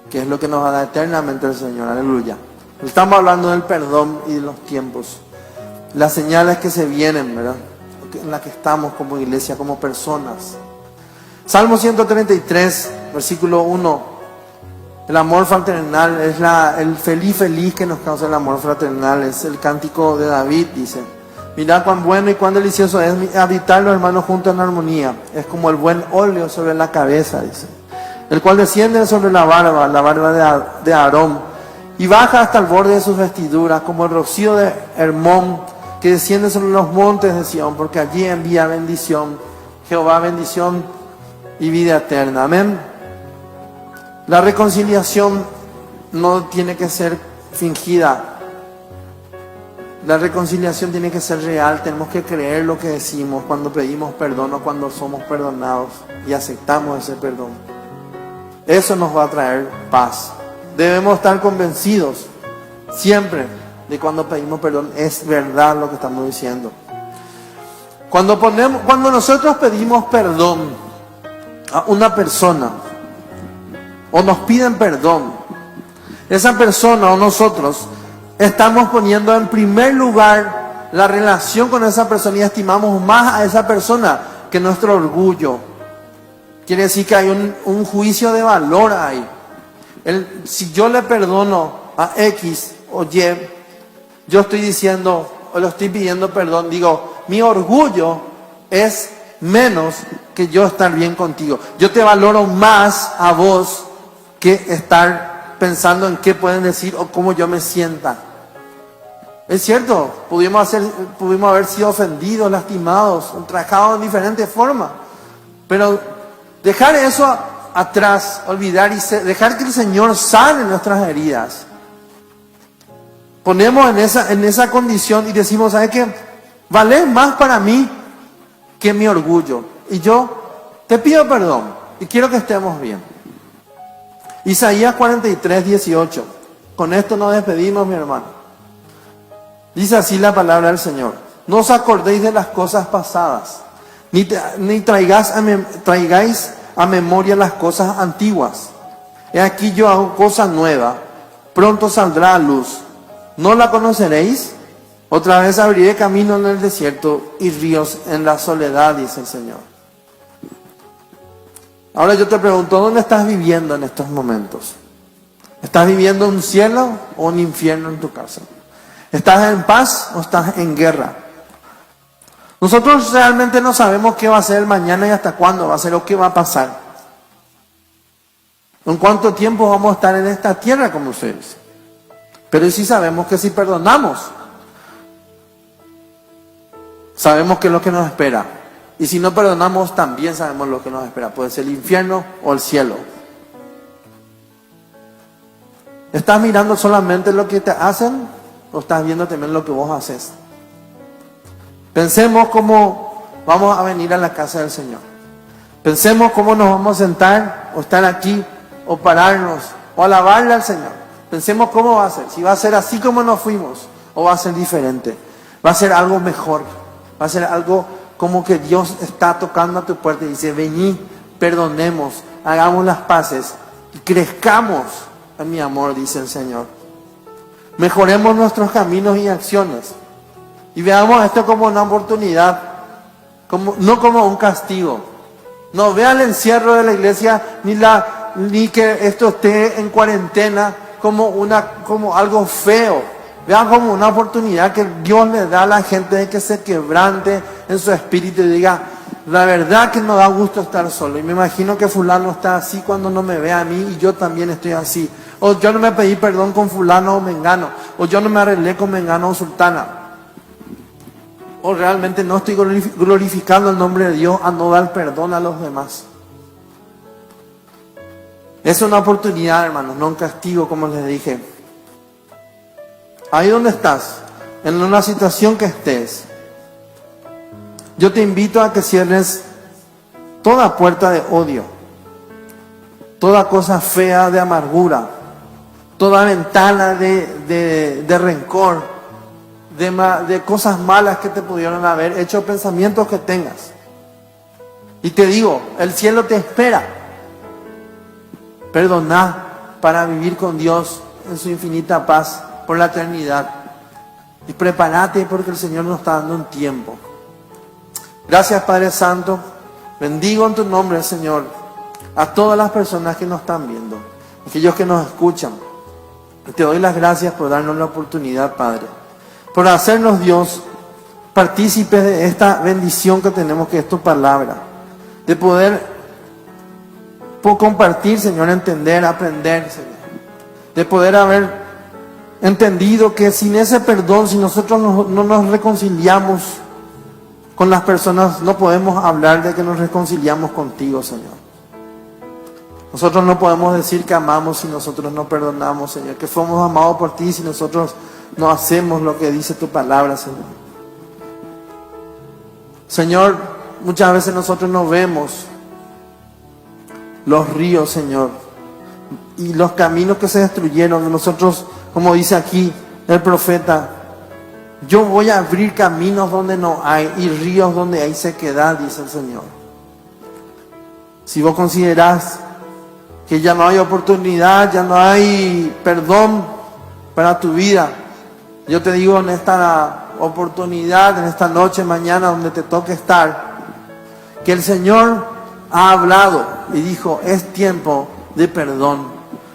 que es lo que nos va a dar eternamente el Señor. Aleluya. Estamos hablando del perdón y de los tiempos, las señales que se vienen, ¿verdad? En las que estamos como iglesia, como personas. Salmo 133, versículo 1. El amor fraternal es el feliz que nos causa el amor fraternal. Es el cántico de David, dice. Mirad cuán bueno y cuán delicioso es habitar los hermanos juntos en armonía. Es como el buen óleo sobre la cabeza, dice. El cual desciende sobre la barba de Aarón, y baja hasta el borde de sus vestiduras, como el rocío de Hermón, que desciende sobre los montes de Sión, porque allí envía bendición. Jehová, bendición y vida eterna. Amén. La reconciliación no tiene que ser fingida. La reconciliación tiene que ser real. Tenemos que creer lo que decimos cuando pedimos perdón o cuando somos perdonados y aceptamos ese perdón. Eso nos va a traer paz. Debemos estar convencidos siempre de cuando pedimos perdón es verdad lo que estamos diciendo. Cuando nosotros pedimos perdón a una persona o nos piden perdón, esa persona o nosotros estamos poniendo en primer lugar la relación con esa persona y estimamos más a esa persona que nuestro orgullo. Quiere decir que hay un juicio de valor ahí. Si yo le perdono a X o Y, yo estoy diciendo o le estoy pidiendo perdón, digo, mi orgullo es menos que yo estar bien contigo. Yo te valoro más a vos que estar pensando en qué pueden decir o cómo yo me sienta. Es cierto, pudimos haber sido ofendidos, lastimados, ultrajados en diferentes formas. Pero dejar eso atrás, olvidar y dejar que el Señor sane nuestras heridas. Ponemos en esa condición y decimos, ¿sabes qué? Vale más para mí que mi orgullo. Y yo te pido perdón y quiero que estemos bien. Isaías 43, 18. Con esto nos despedimos, mi hermano. Dice así la palabra del Señor. No os acordéis de las cosas pasadas, ni traigáis a memoria las cosas antiguas. He aquí yo hago cosa nueva, pronto saldrá a luz. ¿No la conoceréis? Otra vez abriré camino en el desierto y ríos en la soledad, dice el Señor. Ahora yo te pregunto, ¿dónde estás viviendo en estos momentos? ¿Estás viviendo un cielo o un infierno en tu casa? ¿Estás en paz o estás en guerra? Nosotros realmente no sabemos qué va a ser mañana y hasta cuándo va a ser o qué va a pasar. ¿En cuánto tiempo vamos a estar en esta tierra, como ustedes? Pero sí sabemos que si perdonamos, sabemos que es lo que nos espera. Y si no perdonamos, también sabemos lo que nos espera. Puede ser el infierno o el cielo. ¿Estás mirando solamente lo que te hacen o estás viendo también lo que vos haces? Pensemos cómo vamos a venir a la casa del Señor. Pensemos cómo nos vamos a sentar o estar aquí o pararnos o alabarle al Señor. Pensemos cómo va a ser. Si va a ser así como nos fuimos o va a ser diferente. Va a ser algo mejor. Va a ser algo como que Dios está tocando a tu puerta y dice, vení, perdonemos, hagamos las paces y crezcamos en mi amor, dice el Señor. Mejoremos nuestros caminos y acciones y veamos esto como una oportunidad, no como un castigo. No vea el encierro de la iglesia ni que esto esté en cuarentena como algo feo. Vean como una oportunidad que Dios le da a la gente de que se quebrante en su espíritu y diga, la verdad que no da gusto estar solo. Y me imagino que fulano está así cuando no me ve a mí y yo también estoy así. O yo no me pedí perdón con fulano o mengano. O yo no me arreglé con mengano o sultana. O realmente no estoy glorificando el nombre de Dios a no dar perdón a los demás. Es una oportunidad, hermanos, no un castigo, como les dije. Ahí donde estás, en una situación que estés, yo te invito a que cierres toda puerta de odio, toda cosa fea de amargura, toda ventana de rencor, de cosas malas que te pudieron haber hecho, pensamientos que tengas. Y te digo, el cielo te espera. Perdoná para vivir con Dios en su infinita paz por la eternidad. Y prepárate porque el Señor nos está dando un tiempo. Gracias, Padre Santo. Bendigo en tu nombre, Señor, a todas las personas que nos están viendo, aquellos que nos escuchan. Y te doy las gracias por darnos la oportunidad, Padre, por hacernos, Dios, partícipes de esta bendición que tenemos, que es tu palabra, de poder compartir, Señor, entender, aprender, Señor, de poder haber entendido que sin ese perdón, si nosotros no nos reconciliamos con las personas, no podemos hablar de que nos reconciliamos contigo, Señor. Nosotros no podemos decir que amamos si nosotros no perdonamos, Señor, que fuimos amados por ti si nosotros no hacemos lo que dice tu palabra, Señor. Señor, muchas veces nosotros no vemos los ríos, Señor, y los caminos que se destruyeron. Nosotros, como dice aquí el profeta, yo voy a abrir caminos donde no hay y ríos donde hay sequedad, dice el Señor. Si vos considerás que ya no hay oportunidad, ya no hay perdón para tu vida, yo te digo en esta oportunidad, en esta noche, mañana, donde te toque estar, que el Señor ha hablado y dijo, es tiempo de perdón,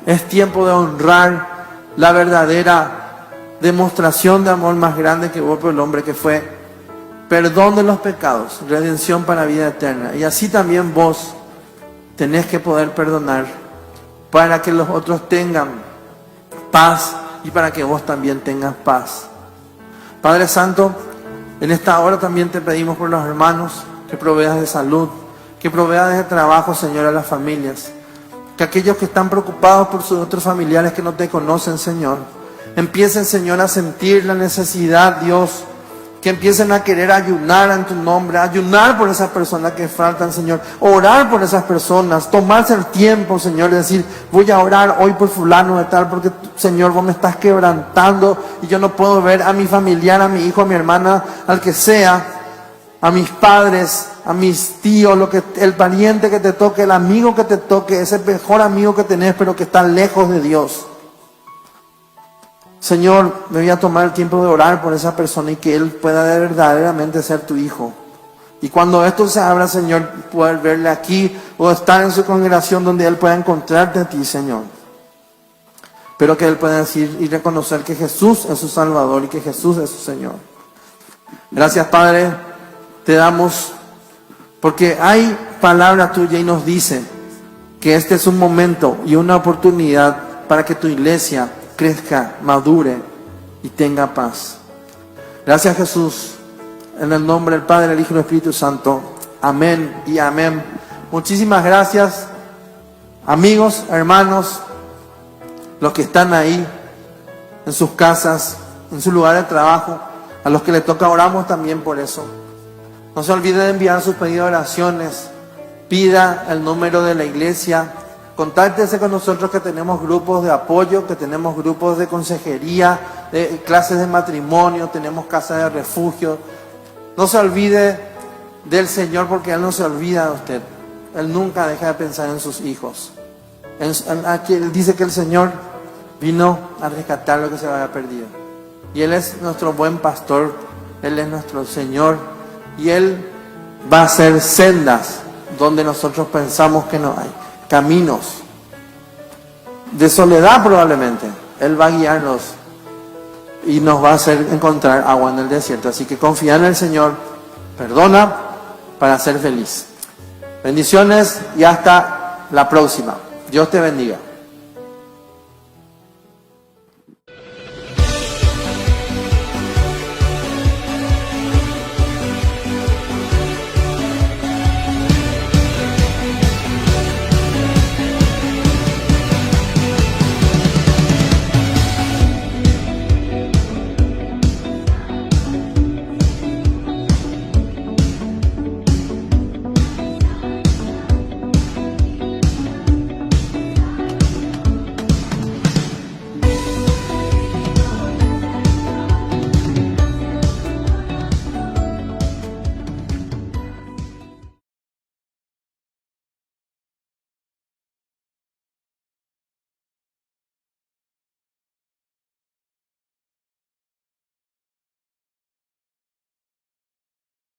es tiempo de honrar la verdadera demostración de amor más grande que hubo por el hombre, que fue perdón de los pecados, redención para vida eterna. Y así también vos tenés que poder perdonar para que los otros tengan paz y para que vos también tengas paz. Padre Santo, en esta hora también te pedimos por los hermanos que proveas de salud, que proveas de trabajo, Señor, a las familias. Que aquellos que están preocupados por sus otros familiares que no te conocen, Señor, empiecen, Señor, a sentir la necesidad, Dios, que empiecen a querer ayunar en tu nombre, ayunar por esas personas que faltan, Señor, orar por esas personas, tomarse el tiempo, Señor, de decir, voy a orar hoy por fulano de tal, porque, Señor, vos me estás quebrantando y yo no puedo ver a mi familiar, a mi hijo, a mi hermana, al que sea, a mis padres, a mis tíos, el pariente que te toque, el amigo que te toque, ese mejor amigo que tenés, pero que está lejos de Dios. Señor, me voy a tomar el tiempo de orar por esa persona y que él pueda verdaderamente ser tu hijo, Y cuando esto se abra, Señor, poder verle aquí o estar en su congregación donde Él pueda encontrarte a ti, Señor. Pero que Él pueda decir y reconocer que Jesús es su Salvador y que Jesús es su Señor. Gracias, Padre, te damos, porque hay palabra tuya y nos dice que este es un momento y una oportunidad para que tu iglesia crezca, madure y tenga paz. Gracias, Jesús, en el nombre del Padre, del Hijo y del Espíritu Santo. Amén y amén. Muchísimas gracias, amigos, hermanos, los que están ahí, en sus casas, en su lugar de trabajo. A los que le toca oramos también por eso. No se olvide de enviar sus pedidos de oraciones. Pida el número de la iglesia. Contáctese con nosotros que tenemos grupos de apoyo, que tenemos grupos de consejería, de clases de matrimonio, tenemos casas de refugio. No se olvide del Señor porque Él no se olvida de usted. Él nunca deja de pensar en sus hijos. Aquí Él dice que el Señor vino a rescatar lo que se había perdido. Y Él es nuestro buen pastor, Él es nuestro Señor. Y Él va a hacer sendas donde nosotros pensamos que no hay. Caminos de soledad probablemente. Él va a guiarnos y nos va a hacer encontrar agua en el desierto. Así que confía en el Señor, perdona para ser feliz. Bendiciones y hasta la próxima. Dios te bendiga.